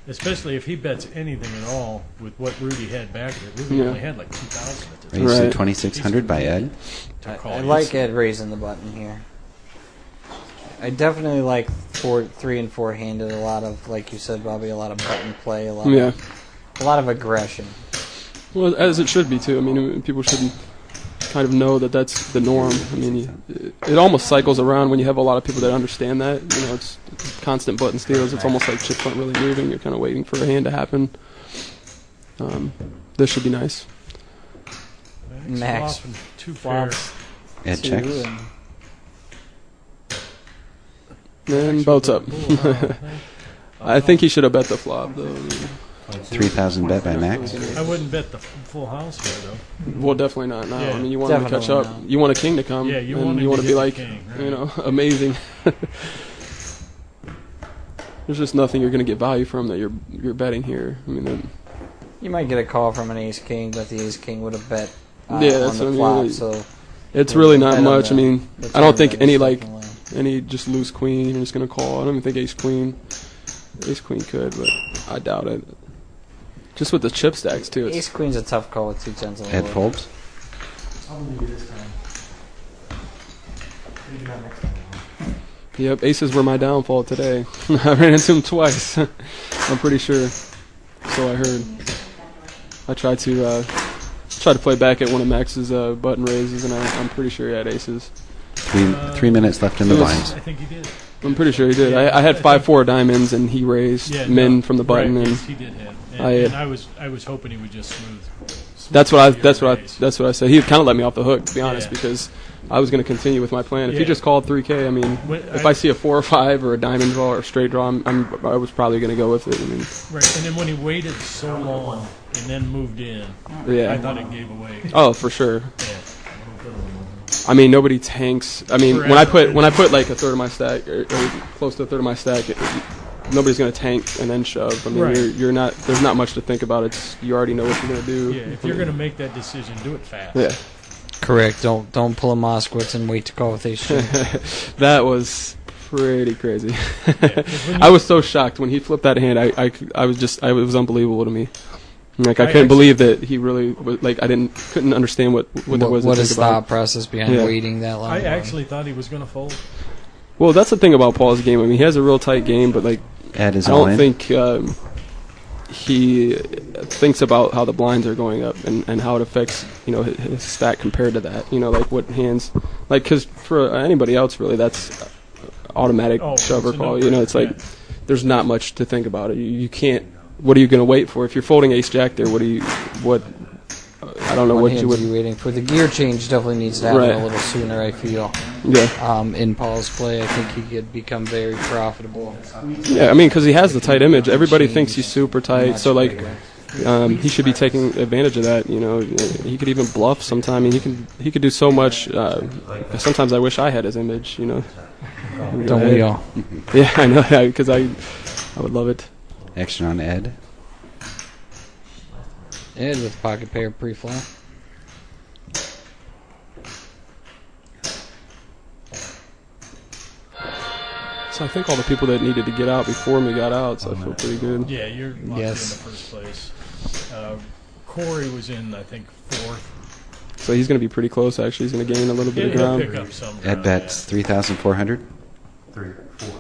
especially if he bets anything at all with what Rudy had back there. Rudy Yeah. only had like 2,000 at the time. Raised to Right. 2,600 by Ed. To call. I like Ed raising the button here. I definitely like 3 and 4 handed. A lot of, like you said, Bobby, a lot of button play, a lot of aggression. Well, as it should be too. I mean, people should kind of know that that's the norm. I mean, it almost cycles around when you have a lot of people that understand that. You know, it's constant button steals. It's almost like chips aren't really moving. You're kind of waiting for a hand to happen. This should be nice. Max Flopping 2 pairs. flops Ed 2 checks. And boats up. I think he should have bet the flop though. I mean, 3,000 bet by Max. I wouldn't bet the full house here though. well, definitely not now. Yeah. I mean, you want him to catch Definitely up. not. You want a king to come. Yeah, you and want him you to want to get be the like, king, right. you know, amazing. There's just nothing you're going to get value from that you're betting here. I mean, You might get a call from an ace king, but the ace king would have bet Yeah, on that's the what I flop. mean. So it's really not bet on much. I the- mean, the I don't think turn any bet is like definitely- any just loose queen you're just going to call. I don't even think ace queen could, but I doubt it. Just with the chip stacks too. It's, Ace queen's a tough call with 2 tens on the Ed board. folds. I'll leave you this time. Maybe not next time. Yep, aces were my downfall today. I ran into them twice. I'm pretty sure. So I heard. I tried to play back at one of Max's button raises, and I'm pretty sure he had aces. 3 minutes left in the blinds. I think he did. I'm pretty sure he did. I had 5-4 diamonds, and he raised min from the button, right, and yes, he did have. I And I was hoping he would just smooth. that's what the I said. He kind of let me off the hook, to be honest, Yeah. because I was going to continue with my plan. If he Yeah. just called 3K, I mean, if I see a 4 or 5 or a diamond draw or a straight draw, I was probably going to go with it. I mean, Right, and then when he waited so long and then moved in, yeah. I thought it gave away. Oh, for sure. Yeah. I mean, nobody tanks. I mean, Forever. when I put like a third of my stack or close to a third of my stack, nobody's going to tank and then shove. I mean, Right. you're not. There's not much to think about. You already know what you're going to do. Yeah, if you're going to make that decision, do it fast. Yeah. Correct. Don't pull a Moskowitz and wait to call with ace king. That was pretty crazy. Yeah, I was so shocked when he flipped that hand. I was unbelievable to me. Like I I couldn't actually- believe that he really was, like couldn't understand what there was. What to is think thought about. process behind Yeah. waiting that long? I actually thought he was going to fold. Well, that's the thing about Paul's game. I mean, he has a real tight game, but like Ed is I all don't in. think he thinks about how the blinds are going up and how it affects his stack compared to that. You know, like what hands, like because for anybody else really, that's automatic shove or it's a call. no-brainer, You know, it's like yeah. there's not much to think about it. You can't. What are you going to wait for if you're folding ace jack there? I don't know what hands you would. are you waiting for? The gear change definitely needs to happen Right. a little sooner, I feel. Yeah. In Paul's play, I think he could become very profitable. Yeah, I mean, because he has the tight image. Everybody Change thinks he's super tight, much so like bigger. he should be taking advantage of that. You know, he could even bluff sometime. I mean, he could do so much. Sometimes I wish I had his image. You know. Don't we all? Yeah, I know, because I would love it. Action on Ed. Ed with pocket pair pre-flop. So I think all the people that needed to get out before me got out, so I feel pretty good. Yeah, you're locked in the first place. Corey was in, I think, fourth. So he's going to be pretty close, actually. He's going to gain a little bit of ground. Pick up some Ed ground, bets 3,400. 34.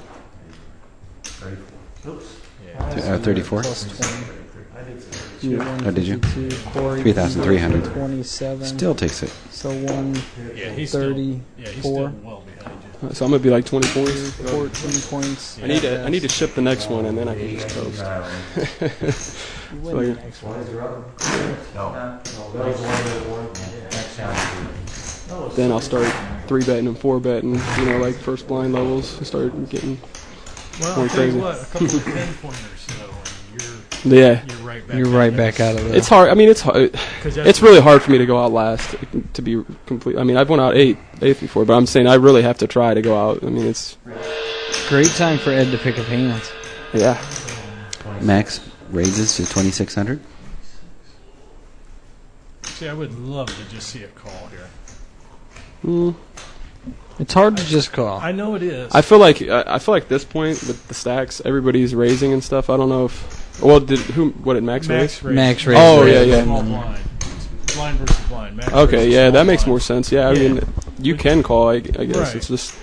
Oh, did you? 3,300. 27. Still takes it. So he's still 134. well behind you. So I'm going to be like 20 points. 14 points. I need to ship the next one, and then I can just coast. You win the next one. Then I'll start 3-betting and 4-betting, like first blind levels, and start getting Well, more I'll tell you crazy. what, a couple of 10-pointers, though, and Yeah. you're right back out of out of It's hard. I mean, it's really hard for me to go out last, to be complete. I mean, I've went out eighth before, but I'm saying I really have to try to go out. I mean, it's great time for Ed to pick up hands. Yeah. Max raises to 2,600. See, I would love to just see a call here. It's hard to just call. I know it is. I feel like at this point with the stacks, everybody's raising and stuff. I don't know if what did Max raise? Max raised. Oh yeah. Small blind. Blind versus blind. Max Okay, raises yeah, small that makes blind. more sense. Yeah, I mean, you can call. I guess Right. it's just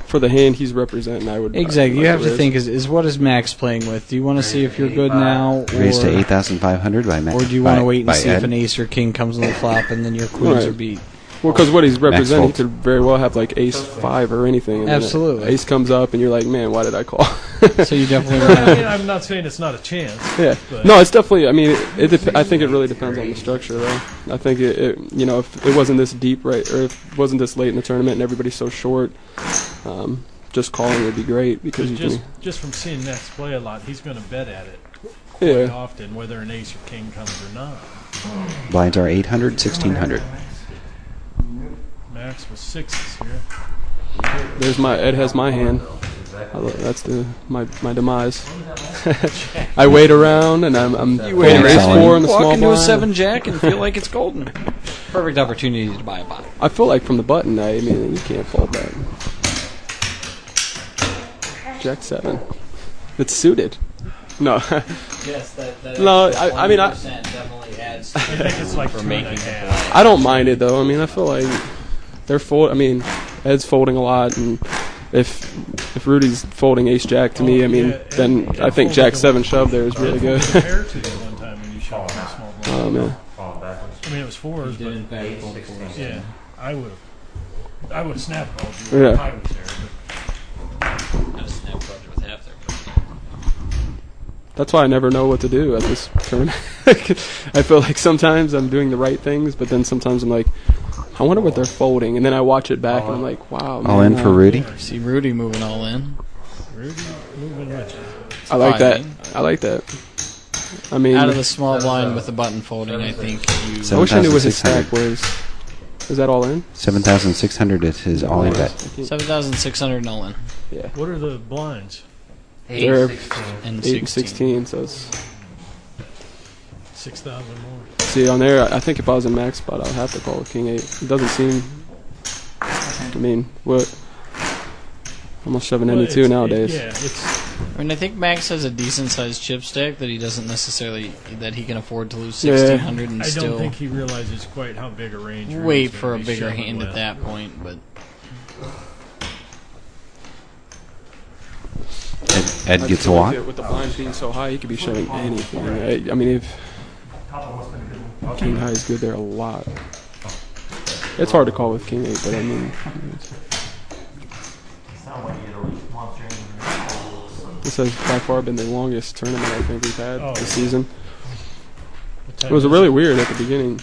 for the hand he's representing. I would Exactly. I'd You like have to raise. think: is what is Max playing with? Do you want to see if you're good now, Raised to or 8,500 by Max. do you want to wait and see Ed. if an ace or king comes on the flop and then your queens Right. are beat? Well, because what he's representing folds. could very well have like ace 5 or anything. And then Absolutely. ace comes up and you're like, man, why did I call? So you definitely I want mean, I'm not saying it's not a chance. Yeah. But No, it's definitely. I mean, I think it really depends on the structure, though. I think if it wasn't this deep, right, or if it wasn't this late in the tournament and everybody's so short, just calling would be great because you just from seeing Max play a lot, he's going to bet at it quite Yeah. often, whether an ace or king comes or not. Blinds are 800, 1,600. Max was sixes here. There's Ed has my hand. That's my demise. I wait around and I'm playing race 4 in the walk small into a blind. 7-jack and feel like it's golden. Perfect opportunity to buy a bot. I feel like from the button, I mean, you can't fold that. Jack 7. It's suited. No. Yes, that No, I mean, definitely adds I think it's like 2.5. I don't mind it though. I mean, I feel like they're fold. I mean, Ed's folding a lot, and if Rudy's folding ace jack to me, I mean, then I think Jack 7 shove there is really good. Pair to you one time when you shot on a small blind. Oh man. I mean, it was fours, but yeah, I would have snap called you Yeah. if I was there. That's why I never know what to do at this tournament. I feel like sometimes I'm doing the right things, but then sometimes I'm like, I wonder what they're folding, and then I watch it back and I'm like, wow. All man, in for Rudy. See Rudy moving all in. Rudy moving with you. I like that. Fine. I like that. I mean, Out of the small blind with the button folding, I think you. I wish I knew what his 7,600. stack was. Is that all in? 7,600 is his all-in bet. 7,600 and all in. Yeah. What are the blinds? They're 8, 16. And 8 and 16, so it's 6,000 more. see on there. I think if I was in max spot, I'd have to call King 8. It doesn't seem. I mean, what? Almost shoving into 2 nowadays. I mean, I think Max has a decent sized chip stack that he doesn't necessarily that he can afford to lose 1,600 and I don't still think he realizes quite how big a range. Rudy's wait gonna for a be bigger shoving hand with. at that point. But Ed gets a walk. With the blinds being so high, he could be shoving anything. I mean, if King high is good there a lot. It's hard to call with King 8, but I mean, this has by far been the longest tournament I think we've had this season. It was really weird at the beginning,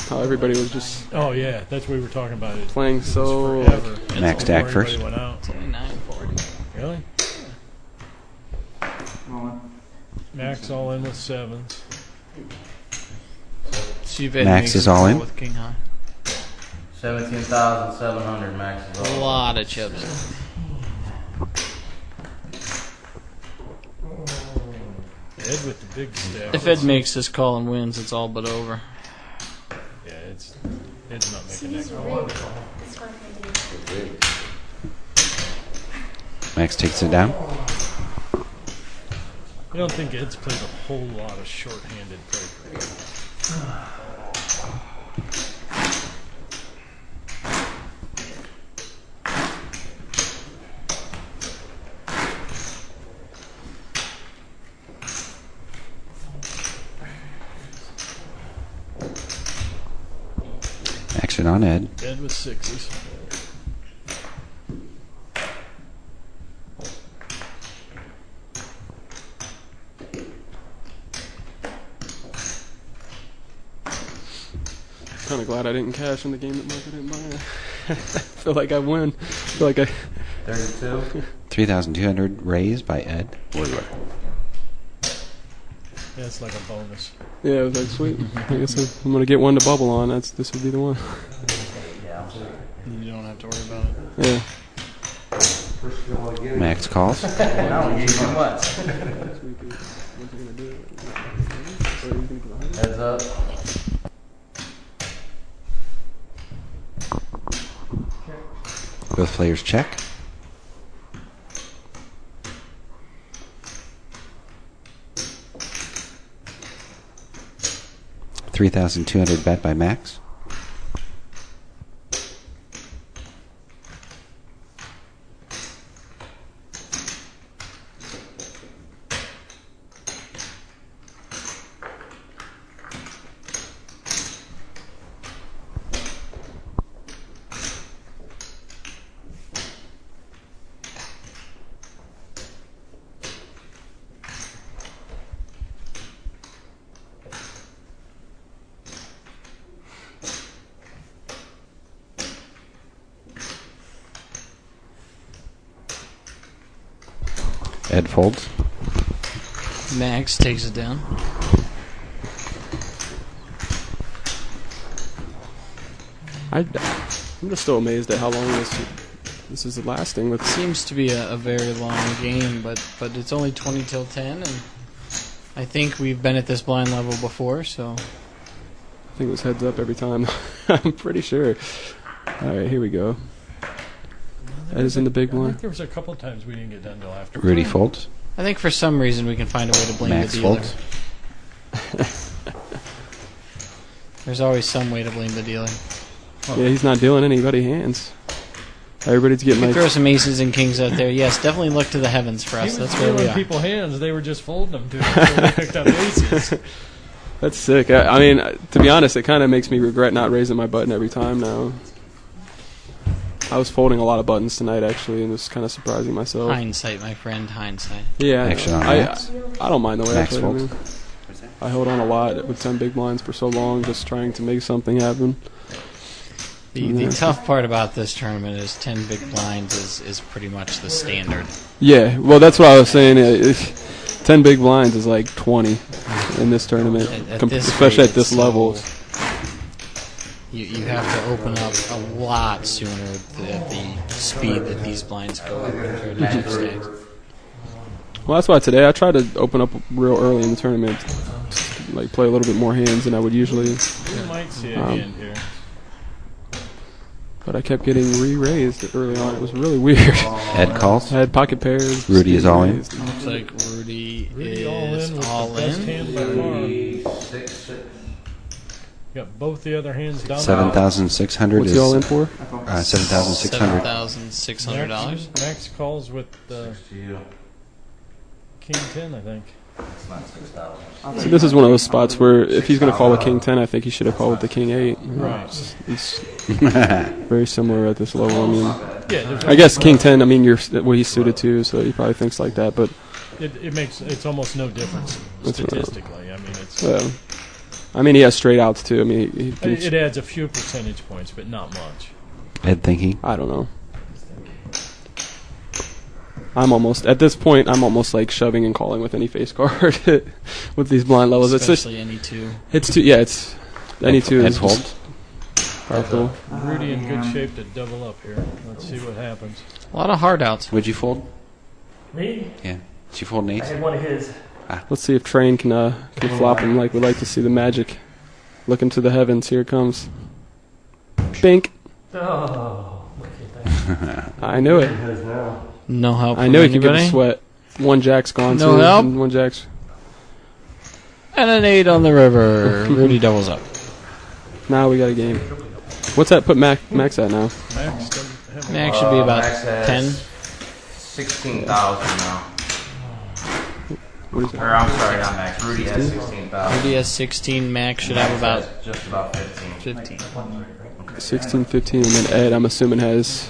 how everybody was just Oh yeah, that's what we were talking about. It playing so. forever. Max Before stack first. everybody went out. it's only 940. Really? Max all in with sevens. See if Ed Max makes is a all call in? with King high. 17,700 max is A all. lot of chips. Ed with the big stack. If Ed makes this call and wins, it's all but over. Yeah, Ed's not making that call. Max takes it down. I don't think Ed's played a whole lot of short-handed poker. Action on Ed. Ed with sixes. Kind of glad I didn't cash in the game that Michael didn't buy. I feel like I win. I feel like I. 32. 3,200 raised by Ed Woodward. Yeah, it's like a bonus. Yeah, it was like sweet. I guess I'm gonna get one to bubble on. This would be the one. You don't have to worry about it. Yeah. Max calls. I don't give you much. Heads up. Both players check. $3,200 bet by Max. Ed folds. Max takes it down. I'm just still amazed at how long this is lasting. With Seems to be a very long game, but it's only 20 till 10, and I think we've been at this blind level before, so. I think it was heads up every time. I'm pretty sure. All right, here we go. Ed is in the big I one. think there was a couple of times we didn't get done till after. Rudy folds. I think for some reason we can find a way to blame Max the dealer. folds. There's always some way to blame the dealer. Yeah, he's not dealing anybody hands. Everybody's getting You like. can throw some aces and kings out there. Yes, definitely look to the heavens for us. He was That's where we dealing are. people hands. They were just folding them to him until they picked up aces. That's sick. I mean, to be honest, it kind of makes me regret not raising my button every time now. I was folding a lot of buttons tonight, actually, and was kind of surprising myself. Hindsight, my friend, hindsight. Yeah, Action on I Max. don't mind the way Max I play. I, folds. mean, I held on a lot with 10 big blinds for so long, just trying to make something happen. The tough part about this tournament is 10 big blinds is pretty much the standard. Yeah, well, that's what I was saying. 10 big blinds is like 20 in this tournament, At this especially rate, at this so level. You have to open up a lot sooner at the speed that these blinds go up compared to chip stacks. Well, that's why today I tried to open up real early in the tournament, like play a little bit more hands than I would usually. You might see a hand here. But I kept getting re-raised early on. It was really weird. Ed calls. I had pocket pairs. Rudy is all in. Looks like Rudy all is in with all the best in. hand by far. 6. Got both the other hands down. 7,600 What's is he all in for? 7,600. $7,600. Max calls with King 10, I think. It's not 6,000. See, this is one of those spots where if he's going to call with King 10, I think he should have called with the King 8. Right. It's very similar at this level. I mean, Yeah, I guess King 10, I mean, you're what he's suited to, so he probably thinks like that. But it's almost no difference That's right. statistically. I mean, he has straight outs too. I mean, he can, it adds a few percentage points, but not much. Ed thinking. I don't know. At this point, I'm almost like shoving and calling with any face card with these blind levels. Especially any two. It's any two Ed is folds. just powerful. Rudy in good shape to double up here. Let's see what happens. A lot of hard outs. Would you fold? Me? Yeah. Did you fold an I ace? had one of his. Let's see if Train can flop him like we like to see the magic. Look into the heavens. Here it comes. Bink. Oh, look at that. I knew it. No help. I know he can give a anybody? sweat. One jack's gone No too. help? And one jack's. And an 8 on the river. Rudy doubles up. Now we got a game. What's that put Max at now? Max should be about Max has 10. 16,000 now. What is Or that? I'm sorry, not Max. Rudy has 16,000. Rudy has 16. Max should have about Has just about 15. 15. 16, 15, and then Ed, I'm assuming, has.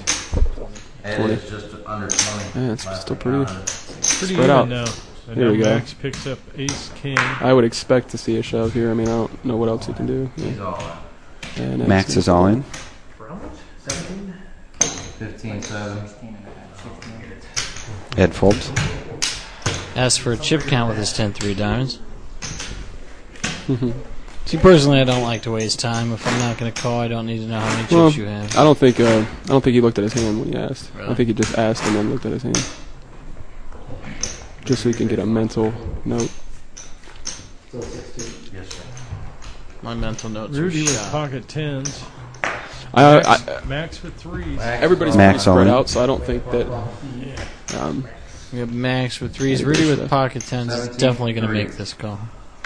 Ed 20. is just under 20. Yeah, it's Last still I pretty. counted. Pretty Spread even out. now. And Here now we go. Max picks up ace king. I would expect to see a shove here. I mean, I don't know what else he can do. He's Yeah. all in. And Max is all in. 15-7. Ed folds. As for a chip count with his 10-3 diamonds. See, personally, I don't like to waste time. If I'm not going to call, I don't need to know how many chips Well, you have. I don't think he looked at his hand when he asked. Really? I think he just asked and then looked at his hand, just so he can get a mental note. Yes, sir. My mental notes Rudy are with shot. pocket tens. Max with threes. Everybody's Max pretty spread all in. out, so I don't think that. We have Max with threes. Rudy with pocket tens is definitely going to make this call.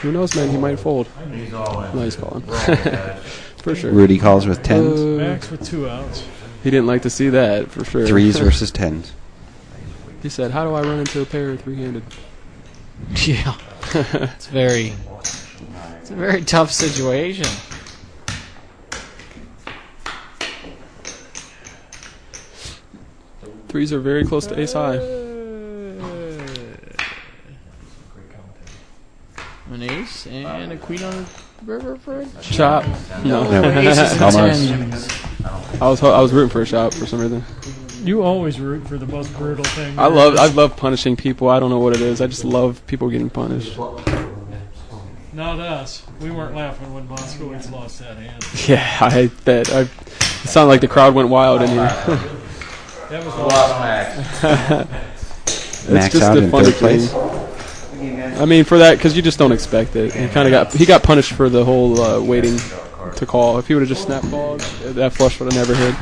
Who knows, man? He might fold. He's all in. No, he's calling. We're all guys. For sure. Rudy calls with tens. Max with 2 outs. He didn't like to see that, for sure. Threes versus tens. He said, "How do I run into a pair three-handed?" Yeah. It's a very tough situation. Threes are very close to ace high. An ace and a queen on the river for a Chop. No. aces and Almost. tens. I was rooting for a shot for some reason. You always root for the most brutal thing. I love punishing people. I don't know what it is. I just love people getting punished. Not us. We weren't laughing when Moskowitz lost that hand. Yeah, I bet. It sounded like the crowd went wild in here. That was Lost Max. It's Max just out a in funny third place. thing. I mean, for that, because you just don't expect it. He got punished for the whole waiting to call. If he would have just snap called, that flush would have never hit.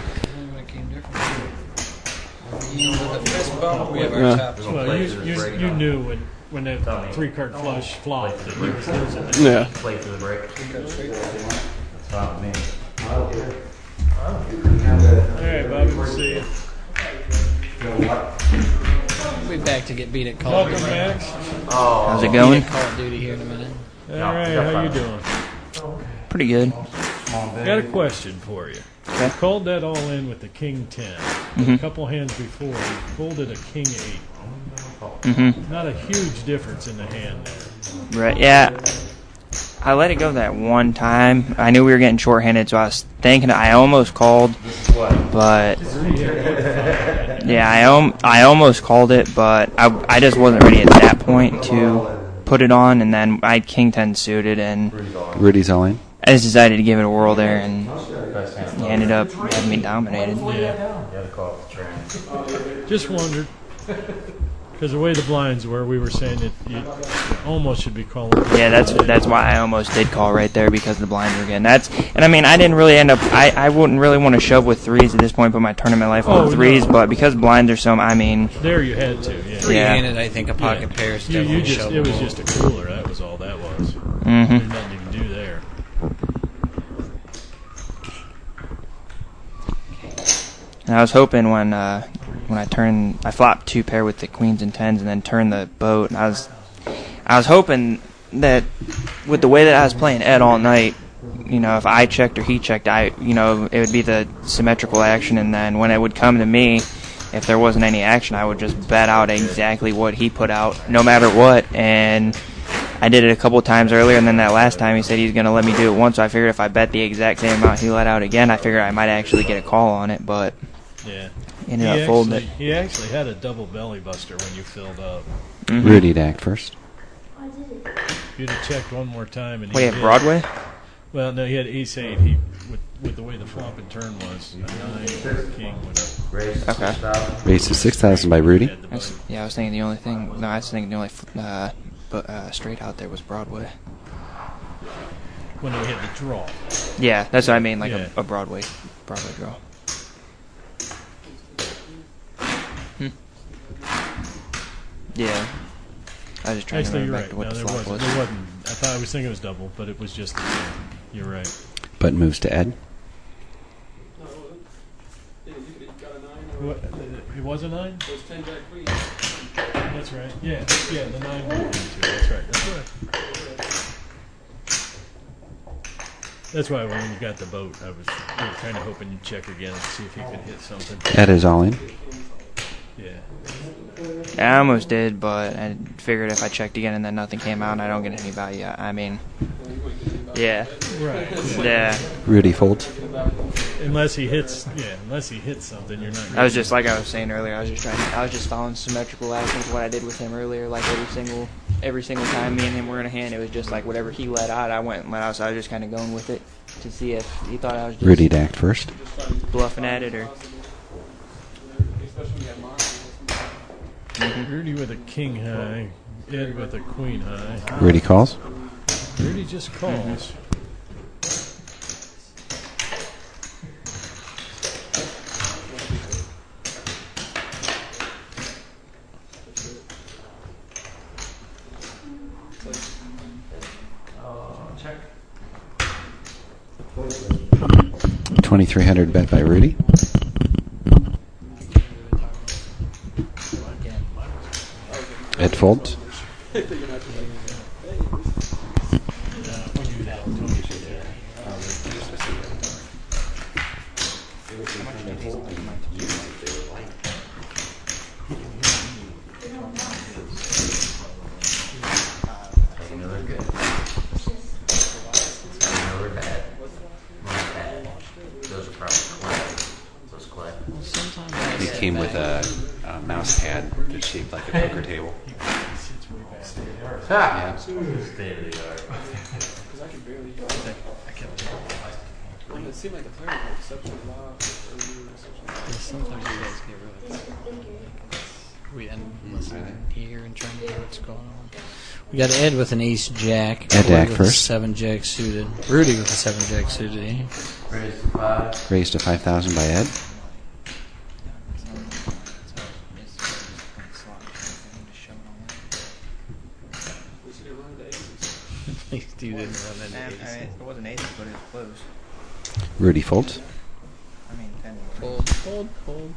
Yeah. Well, you knew when that 3-card flush flopped that you was losing it. Yeah. Play through the break. That's fine with me. All right, Bobby, we'll see you. We'll be back to get beat at Call of Welcome, Duty. Max. How's it Beat going? at Call of Duty here in a minute. All right, how you doing? Pretty good. Got a question for you. Okay. You called that all in with the king 10. A couple hands before, you folded a king 8. Not a huge difference in the hand there. Right, yeah. I let it go that one time. I knew we were getting shorthanded, so I was thinking I almost called, but yeah, I almost called it, but I just wasn't ready at that point to put it on, and then I had king 10 suited, and Rudy's all in. I just decided to give it a whirl there, and he ended up having me dominated. Just wondered. Because the way the blinds were, we were saying that you almost should be calling. Yeah, that's why I almost did call right there, because the blinds were good. And I mean, I didn't really end up. I wouldn't really want to shove with threes at this point, put my tournament life on threes. No. But because blinds are so, I mean, there you had to. Yeah. Three-handed, I think a pocket pair is definitely It was just a cooler. That was all that was. Mm-hmm. There's nothing you can do there. And I was hoping when I flopped 2 pair with the queens and tens, and then turned the boat. And I was hoping that with the way that I was playing Ed all night, if I checked or he checked, it would be the symmetrical action. And then when it would come to me, if there wasn't any action, I would just bet out exactly what he put out, no matter what. And I did it a couple times earlier, and then that last time he said he's going to let me do it once. So I figured if I bet the exact same amount he let out again, I figured I might actually get a call on it. But yeah, ended up folding it. He actually had a double belly buster when you filled up. Rudy to act first. If you'd have checked one more time, and Wait, at Broadway? Well, no, he had ace 8. With the way the flop and turn was, a 9 or a king would have. Okay. Raise to 6,000 by Rudy. I was thinking the only thing. No, I was thinking the only straight out there was Broadway. When we had the draw. Yeah, that's what I mean, like Yeah. a Broadway draw. Yeah. I was just trying Actually, to you're remember right. back to what No, the there flop wasn't. was. There wasn't. I was thinking it was double, but it was just the same. You're right. Button moves to Ed. What, it was a 9? It was 10 jack queen. That's right. Yeah, the 9 went into. That's right. That's why when you got the boat, we were kind of hoping you'd check again and see if he could hit something. Ed is all in. Yeah. I almost did, but I figured if I checked again and then nothing came out and I don't get any value, I mean, yeah. Right. Yeah. Rudy folds. Unless he hits something, you're not. I was just like I was saying earlier. I was just following symmetrical actions. What I did with him earlier, like every single time me and him were in a hand, it was just like whatever he let out, I went and let out. So I was just kind of going with it to see if he thought I was just Rudy to act first. bluffing at it or. Rudy with a king high, Ed with a queen high. Rudy calls. Rudy just calls. Check. 2,300 bet by Rudy. Ed folds. He came with a mouse pad that's shaped like a poker table. Yeah. State of the art. It seemed like the player had such a lot. Sometimes you guys get really we end listening here and trying to hear what's going on. We got Ed with an ace jack. Ed Floyd act with first. A 7 jack suited. Rudy with a 7 jack suited. Eh? Raise to 5. Raised to 5,000 by Ed. You didn't run into aces. It wasn't aces, but it was close. Rudy folds. I mean, 10. Fold. Fold.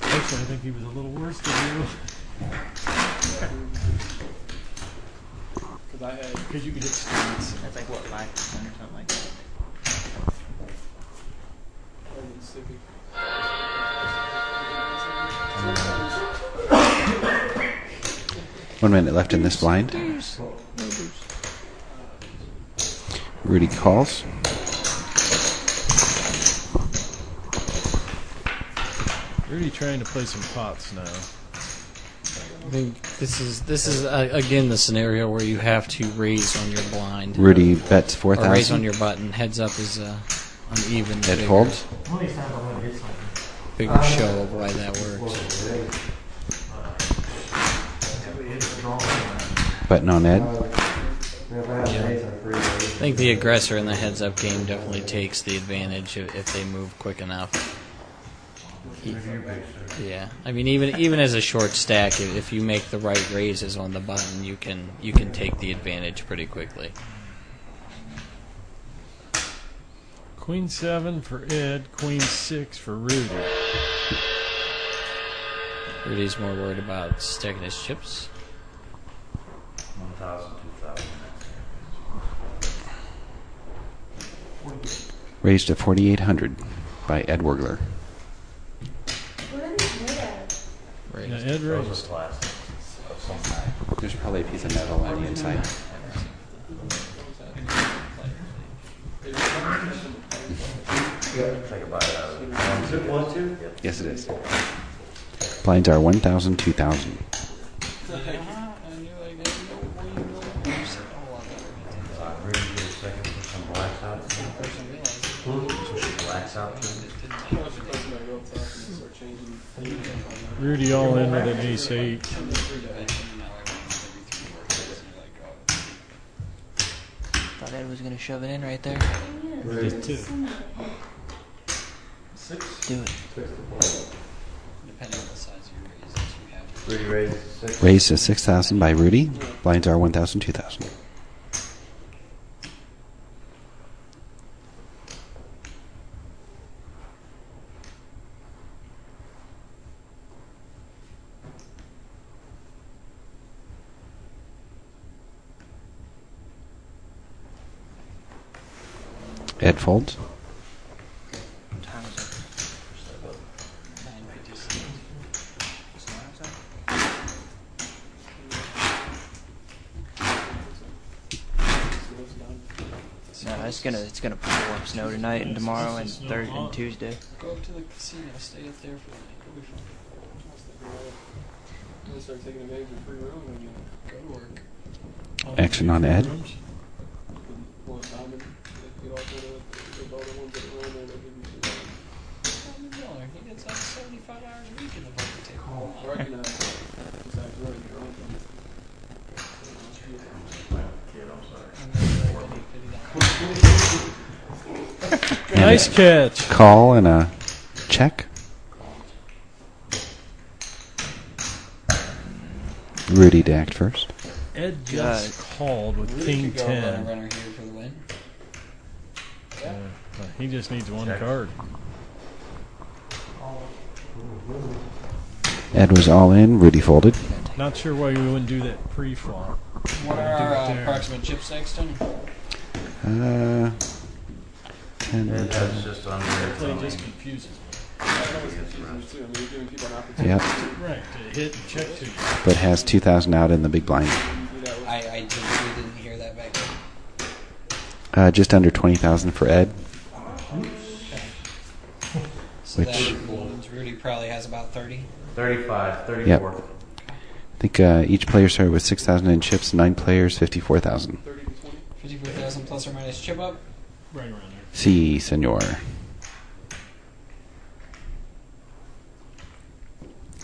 Actually, I think he was a little worse than you. Because you could hit streets. That's like what, 5% or something like that. 1 minute left in this blind. Rudy calls. Rudy trying to play some pots now. I think this is again the scenario where you have to raise on your blind. Rudy bets Or raise on 4,000. your button. Heads up is uneven. Ed folds. Bigger show of why that works. Button on Ed. I think the aggressor in the heads-up game definitely takes the advantage if they move quick enough. Yeah, I mean, even as a short stack, if you make the right raises on the button, you can take the advantage pretty quickly. Queen 7 for Ed, Queen 6 for Rudy. Rudy's more worried about stacking his chips. 1,000, 2,000. Raised to 4,800 by Ed Wergler. Yeah, Ed Those raised. are plastic of some kind. There's probably a piece of metal on the inside. Think about it. 1, 2? Yep. Yes, it is. Blinds are 1,000, 2,000. Rudy, get a second for some blacks out. Some blacks out. Rudy all in with an ace 8. Thought Ed was going to shove it in right there. Just 2. Do it. depending on the size of your raise that you have. Rudy raised 6. Raised to 6,000 by Rudy. Blinds are 1,000, 2,000. Ed folds. Time is it? 9:56. No, it's gonna pour snow tonight and tomorrow and Thursday and Tuesday. Go up to the casino, stay up there for the night. It'll be fun. You'll start taking advantage of free room when you go to work. Action on Ed. He gets like 75 hours a week in the poker table. Nice catch. Call and a check. Rudy to act first. Ed just called with King 10. Runner here for the win. He just needs one card. Ed was all in. Rudy folded. Not sure why we wouldn't do that pre-flop. What are our approximate chip stakes, Tony? 10. That's just under Play just confuses me. Yep. Right, to hit and check to you. But has 2,000 out in the big blind. I didn't hear that back there. Just under 20,000 for Ed. So Which- that means Rudy probably has about 30. 35, 34. Yep. I think each player started with 6,000 in chips. 9 players, 54,000. 54,000 plus or minus chip up. Right around there. Si, senor.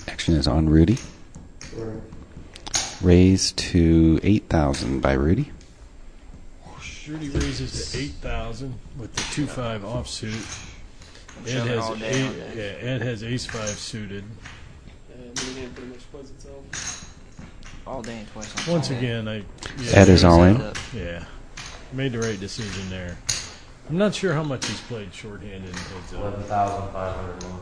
Action is on Rudy. Raise to 8,000 by Rudy. Rudy raises to 8,000 with the 2-5 offsuit. Ed Shoving has all day on that. Ed has ace-5 suited. All day and twice on Once Sunday. again, Ed is all in. Yeah, made the right decision there. I'm not sure how much he's played shorthanded. 11,500 more.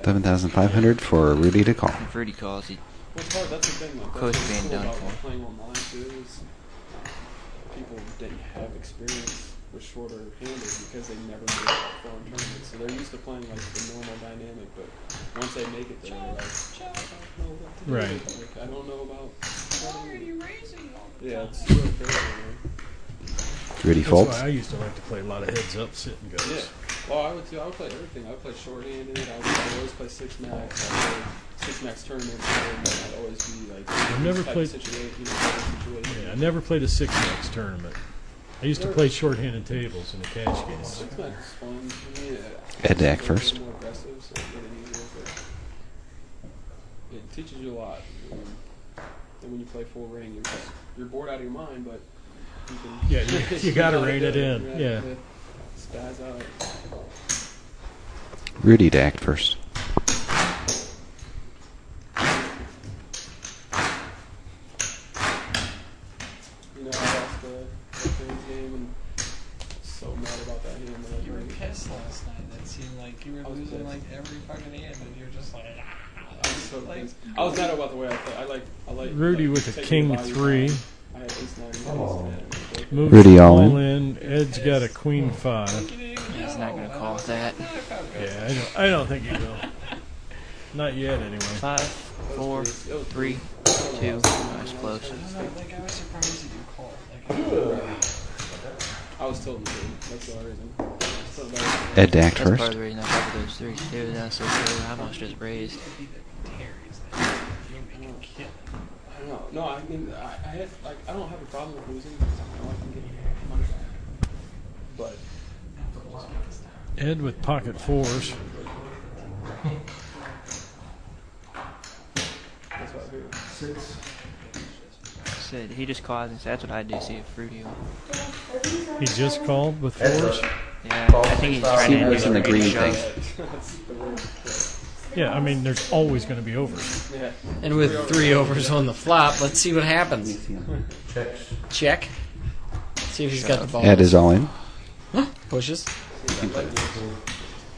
11,500 for Rudy to call. If Rudy calls, he What's hard, that's the thing, like, Close that's to being what's cool done about for. playing online too is people didn't have experience with shorter handles because they never made it that far in tournaments. So they're used to playing like the normal dynamic, but once they make it there, they're like, I don't know what to do. Right. Like, I don't know about. Why are you raising all the Yeah, time? it's really crazy, man. Rudy That's folds. why I used to like to play a lot of heads up, sit and goes. Yeah. Well, I would too. I would play everything. I would play shorthanded. I would always play six max. I would play six max tournaments. And I'd always be like. I've never type of played- situation. Situation. Yeah, I never played a 6-max tournament. I used to play shorthanded tables in the cash games. Six max is fun. I mean, Ed to act it's a little first. More aggressive, so it's getting easier, but it teaches you a lot. And when you play full ring, you're bored out of your mind, but you can. Yeah, you gotta rein it in. Right, Yeah. Spaz out. Rudy to act first. You know, I lost the Phillies game and so mad about that hand. That I You were played. pissed last night. That seemed like you were I was losing pissed. like every fucking hand, and you're just like, I was so pissed. I was mad about the way I played. I like Rudy like, with a taking king the body 3. down. I had ace 9 and ace 10. Moves Rudy the all ball in. Ed's got a queen 5. He's not going to call that. Yeah, I don't think he will. Not yet, anyway. 5, 4, 3, 2. Nice close. like I was surprised that you called. Like, I was told to. That's the only reason. I was told about it. Ed to act That's part first. of the reason I covered those 3 too. That's so cool. I almost just raised. I don't know. No, I mean, I had like I don't have a problem with losing. I know I can get money back. But Ed with pocket 4s. that's what I do. Said he just called and said that's what I do. See if Rudy will. He just called with 4s. Yeah, I think he's trying See to what's in the do green shove. thing. That's the word. Yeah, I mean, there's always going to be overs. Yeah. And with 3 overs on the flop, let's see what happens. Checks. Check. See if he's got the ball. Ed is all in. Pushes.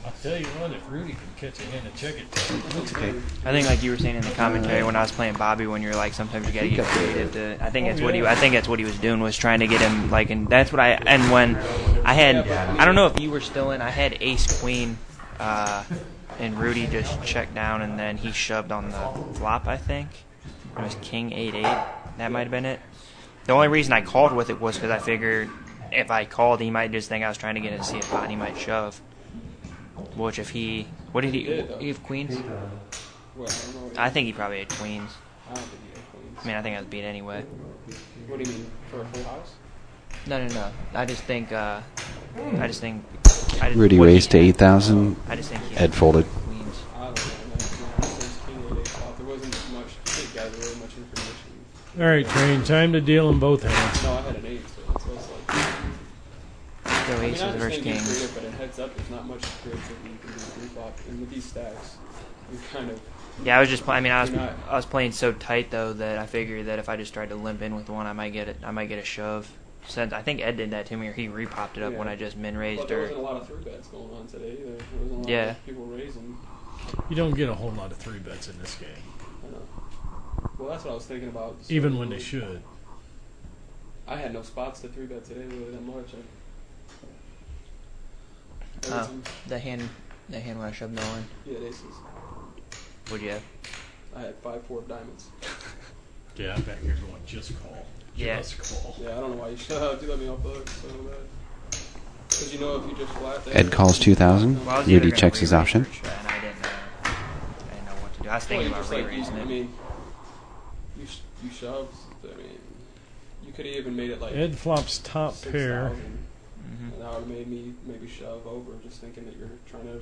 I'll tell you what, if Rudy can catch a hand and check it, Looks okay. I think, like you were saying in the commentary when I was playing Bobby, when you're like, sometimes you gotta get creative. I think that's what he was doing, was trying to get him like, and that's what and when I had, I don't know if you were still in, I had ace queen, and Rudy just checked down, and then he shoved on the flop. I think it was king 8-8. That might have been it. The only reason I called with it was because I figured if I called, he might just think I was trying to get him to see a pot, and he might shove. Which if he... What did he have queens? Well, I don't know. I think he probably had queens. I don't think he had queens. I mean, I think I was beat anyway. What do you mean, for a full house? No. I just think... Rudy raised to 8,000. I just think he Ed folded. queens. I don't know, man. Since king 8-8 flop, there wasn't much, I didn't gather really much information. all right, Train, time to deal in both hands. No, I had an 8, so it's like... Go I mean, aces I versus understand being kings. creative, but in heads up, there's not much creativity you can do with flop. And with these stacks, you kind of... Yeah, I was just. I You're not- was playing so tight though that I figured that if I just tried to limp in with one, I might get it. I might get a shove. Since I think Ed did that to me, or he repopped it up when I just min But raised. there Or wasn't a lot of 3-bets going on today either. There wasn't a lot Yeah. of people raising. You don't get a whole lot of 3-bets in this game, I know. Well, that's what I was thinking about. even when they should. I had no spots to 3-bet today really that much. the hand when I shoved no in. Yeah, aces. What'd you have? I had 5-4 of diamonds. Yeah, I'm back here going, just call. Yeah. Just call. Yeah, I don't know why you shoved. You let me off the hook so bad. Because you know if you just flat that... Ed calls 2,000. Well, I was either Rudy gonna checks his re-raise option. or check, and I didn't know what to do. I was thinking Well, about you just, re-raising I it. mean, you shoved. I mean, you could have even made it like... Ed flops top 6,000. pair. And that would have made me maybe shove over, just thinking that you're trying to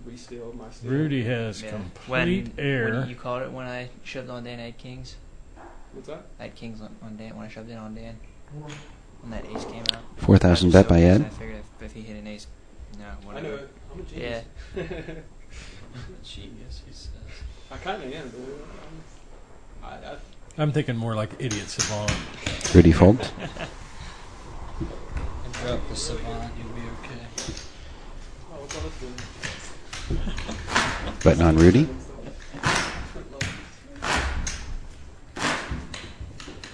re-steal my steal. Rudy has Yeah. complete air. When you called it when I shoved on Dan, I had kings. What's that? I had kings on Dan when I shoved in on Dan. When that ace came out. 4,000 I bet by so Ed. I figured if he hit an ace, no, whatever. I know it. I'm a genius. Yeah. Genius, he says. I kind of am, dude. I'm thinking more like idiot savant. Rudy folds. And drop the savant, you'll be okay. Oh, what's all this doing? Button on Rudy.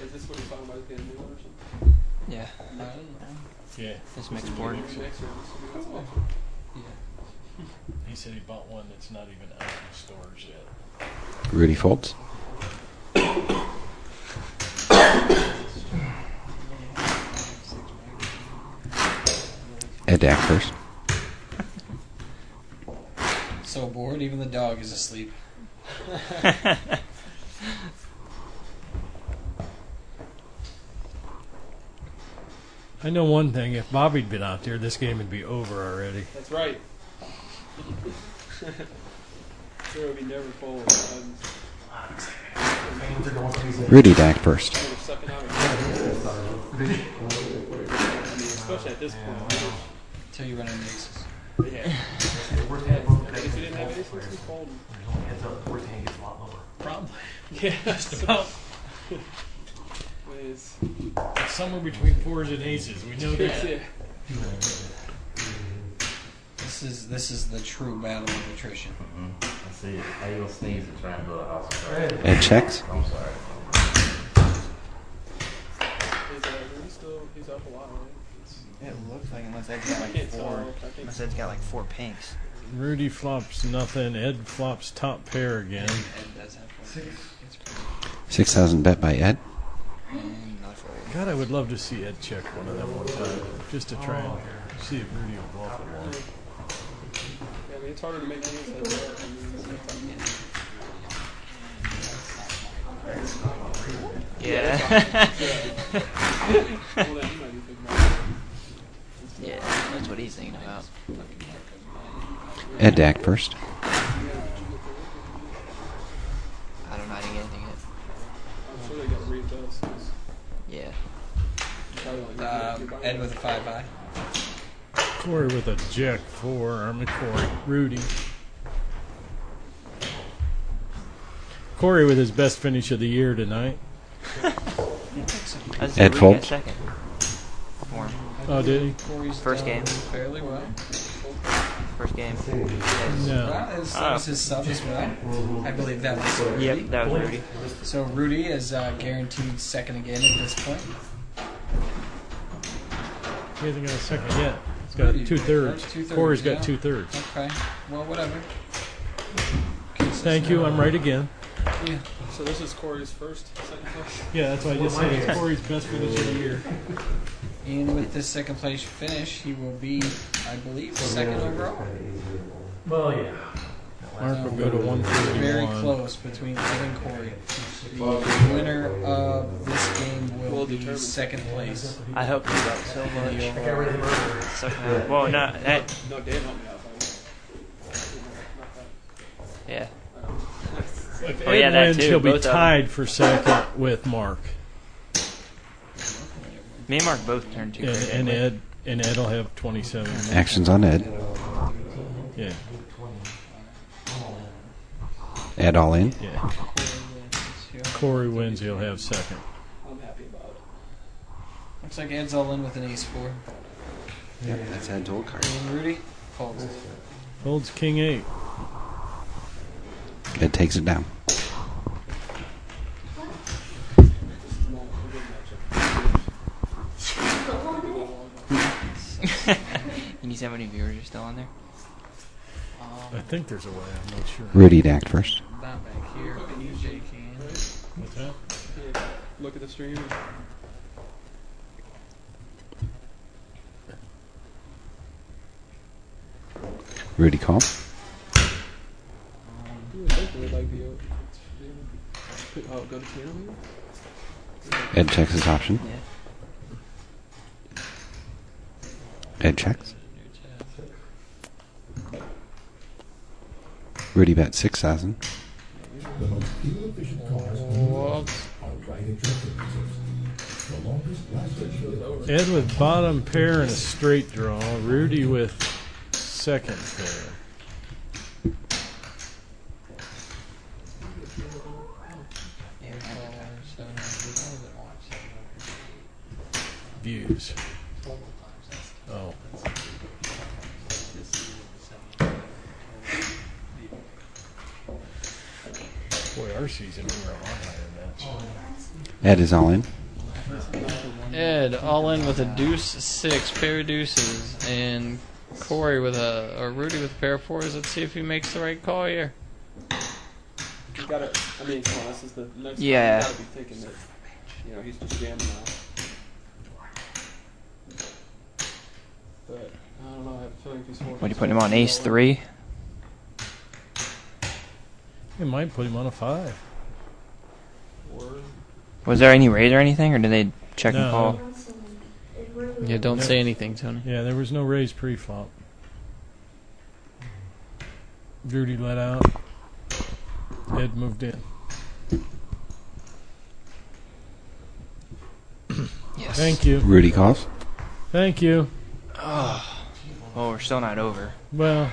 Is this what he's talking about getting new or something? Yeah. Yeah. This mixed board. He said he bought one that's not even out in stores yet. Rudy folds. Ed Dak first. So bored, even the dog is asleep. I know one thing, if Bobby'd been out there, this game would be over already. That's right. Sure, would be never full. Rudy Dak first. Especially at this point. Until you run into aces. Yeah. If you didn't have aces, you fold. Probably. Yeah, Just about. It's It's somewhere between 4s and aces. We know that. yeah. This is the true battle of attrition. I see it. How you gonna sneeze and try and build a house? Ed checks. I'm sorry. He's up a lot, right? It looks like unless Ed's got I like can't tell. four. I think Unless Ed's got like 4 pinks. Rudy flops nothing. Ed flops top pair again. Ed does have 4. 6,000 bet by Ed. And another 4. God, I would love to see Ed check one of them one time, just to try and see if Rudy will bluff it one. Yeah, I mean, it's harder to make games heads up. I mean, Yeah. Well, then you might be thinking about it. Yeah, that's what he's thinking about. Ed Dak first. I don't know. I didn't get anything yet. I'm sure they got to readjust. Yeah. Ed with a 5 high. Corey with a jack 4. Corey. Rudy. Corey with his best finish of the year tonight. Ed Foltz. Second. For him. Oh, did he? Corey's First done game. fairly well. First game. No. That was his sub as well. I believe that was Rudy. Yep, that was Rudy. So Rudy is guaranteed second again at this point. He hasn't got a second yet. He's got Rudy, 2/3. two-thirds, Corey's got yeah. 2/3. Okay. Well, whatever. Thank you. I'm right again. Yeah. So this is Corey's second place? Yeah, that's why I just said it's Corey's best finish of the year. And with this second place finish, he will be, I believe, second overall. Well, yeah. Mark will go to 131. Very close between Ed and Corey. The winner of this game will be second place. I hope you got so much. Well, no, that. No, Dave helped me out. Yeah. If Oh, Ed yeah, that wins, too. he'll be Both of them. tied for second with Mark. Me and Mark both turned 2. And Ed will have 27. Actions on Ed. Yeah. Ed all in. Yeah. Corey wins, he'll have second. I'm happy about it. Looks like Ed's all in with an ace-4. Yep, that's Ed's old card. And Rudy folds. Folds King 8. Ed takes it down. Can you see how many viewers are still on there? I think there's a way, I'm not sure. Rudy to act first. Not back here. DJ can. What's that? Yeah, look at the stream. Rudy call. You would think we'd like go to piano here? Ed checks his option. Ed checks. Rudy bet 6,000. Ed with bottom pair and a straight draw. Rudy with second pair. Views. Oh. Boy, our season we were a lot higher than that. Ed is all in. Ed all in with a deuce 6, pair of deuces, and Corey with or Rudy with a pair of 4s. Let's see if he makes the right call here. You gotta, I mean, come on, this is the next Yeah. one. You gotta be thinking that, he's just jamming now. But, I don't know, I have a feeling if he's What are you putting him on? Ace 3? You might put him on a 5. Was there any raise or anything, or did they check and No. call? Yeah, don't say anything, Tony. Yeah, there was no raise pre-flop. Rudy let out. Ed moved in. Yes. Thank you. Rudy calls. Thank you. Oh, we're still not over. Well,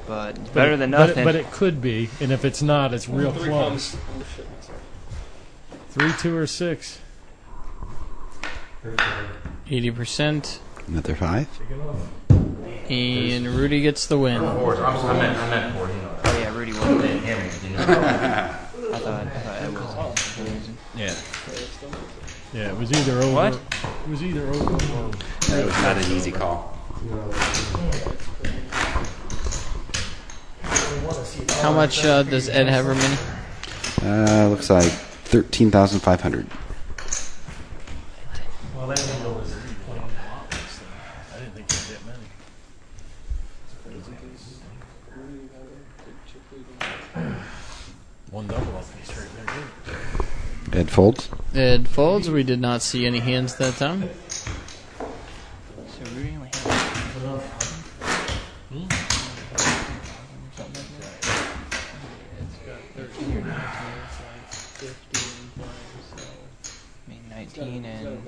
but it's better than nothing. But it could be, and if it's not, it's real close. 3, 2, or 6. 80%. Another 5. And Rudy gets the win. I meant 4. Oh yeah, Rudy won. Didn't hear me. I thought it was. Yeah. Yeah, it was either over. What? It was either over or. That was not an easy call. How much does Ed have remaining? Looks like 13,500. Well, that window was 3 points. I didn't think you had that many. One double up piece right there, too. Ed folds. Ed folds. We did not see any hands that time. So Rudy only has. I mean, 19 and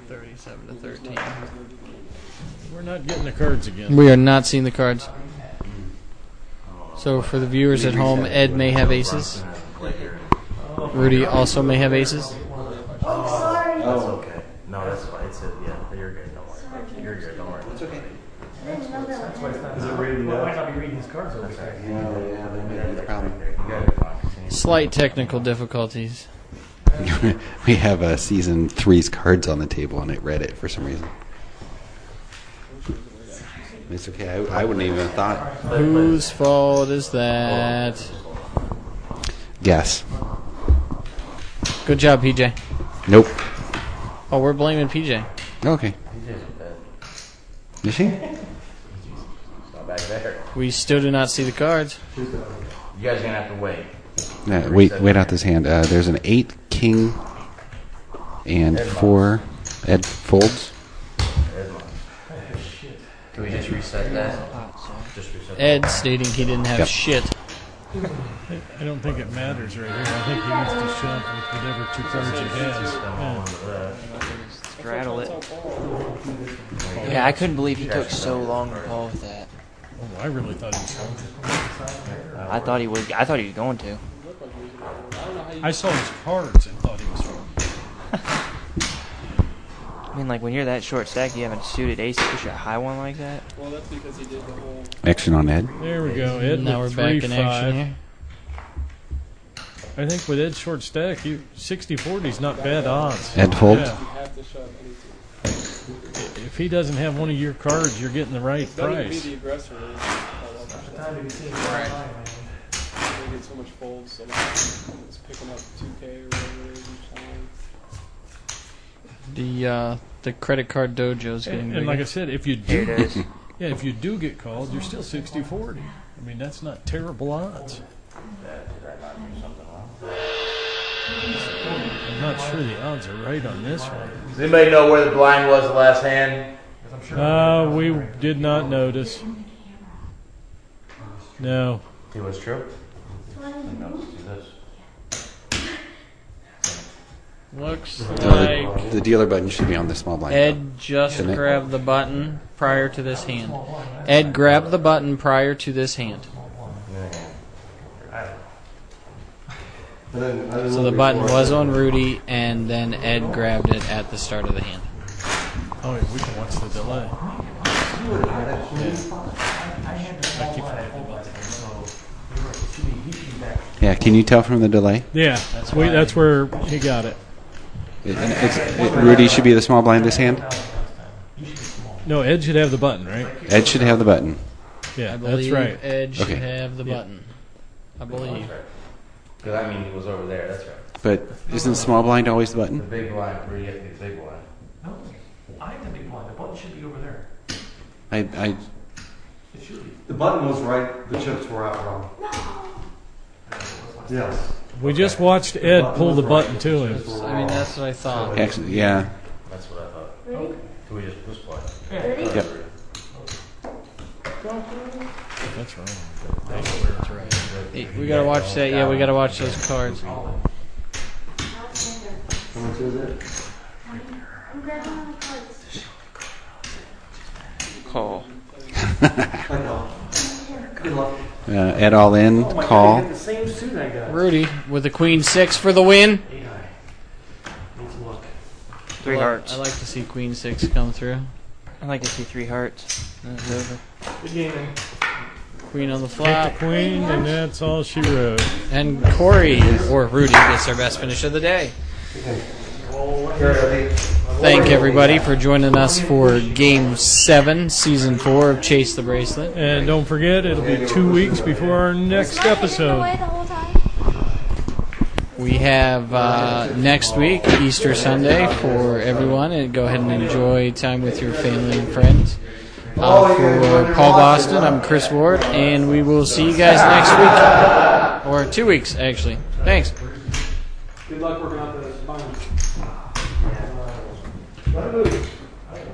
37 to 13. We're not getting the cards again. We are not seeing the cards. So for the viewers at home, Ed may have aces. Rudy also may have aces. Oh, that's okay. No, that's fine. It's yeah, you're good. Don't worry. You're good. Don't worry. It's okay. Is it reading? Well, might not be reading his cards over here. Yeah, that might be the problem. Slight technical difficulties. We have season 3's cards on the table, and it read it for some reason. It's okay. I wouldn't even have thought. Whose fault is that? Guess. Good job, PJ. Nope. Oh, we're blaming PJ. Okay. Is she? Not back there. We still do not see the cards. You guys are gonna have to wait. Yeah, wait out this hand. There's an 8, king, and 4. Ed folds. Can we just reset that? Ed stating he didn't have shit. I don't think it matters right here. I think he needs to shove with whatever 2 cards he has. Straddle it. Yeah, I couldn't believe he took so long to call with that. Oh, I really thought he was going to. I thought he was going to. I saw his cards and thought he was going to. I mean, like, when you're that short stack, you have a suited ace, you push a high one like that. Well, that's because he did the whole. Action on Ed. There we go. Ed Now we're with back 3-5. in action here. I think with Ed's short stack, 60-40 is not bad odds. Ed folds. Yeah. You have to shove anything. If he doesn't have one of your cards, you're getting the right It's better to be price. the aggressor. Than Time to be seen. Right. They get so much folds, so like, it's picking up 2K or whatever it is each time. The credit card dojo's getting bigger. And like I said, if you Here do, it is. yeah, if you do get called, you're still 60-40. I mean, that's not terrible odds. I'm not sure the odds are right on this one. Does anybody know where the blind was the last hand? We did not notice. No. See what's true? Looks like The dealer button should be on the small blind. Ed just Shouldn't it? grabbed the button prior to this hand. Ed grabbed the button prior to this hand. So the button was on Rudy, and then Ed grabbed it at the start of the hand. Oh, yeah, we can watch the delay. I keep forgetting about that. Yeah, can you tell from the delay? Yeah, that's where he got it. Rudy should be the small blind this hand? No, Ed should have the button, right? Ed should have the button. Yeah, I that's believe right. Ed should Okay. have the button. I believe. Because I mean, it was over there. That's right. But isn't the small blind always the button? The big blind. Where you get the big blind? No, I'm the big blind. The button should be over there. I It should be. The button was right, the chips were out wrong. Yes. We just watched Ed pull the button to him. I mean, that's what I thought. actually, yeah. That's what I thought. So we just push play. Yep. That's wrong. Hey, we gotta watch that. Yeah, we gotta watch those cards. How much is it? Call. I know. Good luck. Ed all in, call. The same suit I got. Rudy with the Queen 6 for the win. Needs a look. 3 hearts. I like to see Queen 6 come through. I like to see 3 hearts. Then it's over. Good game, man. Queen on the Hit flop. the queen, and that's all she wrote. And Corey, or Rudy, gets our best finish of the day. Thank everybody for joining us for Game 7, Season 4 of Chase the Bracelet. And don't forget, it'll be 2 weeks before our next episode. We have next week, Easter Sunday, for everyone, and go ahead and enjoy time with your family and friends. For Paul Boston, I'm Chris Ward, and we will see you guys next week. Or 2 weeks, actually. Thanks. Good luck working out the bind.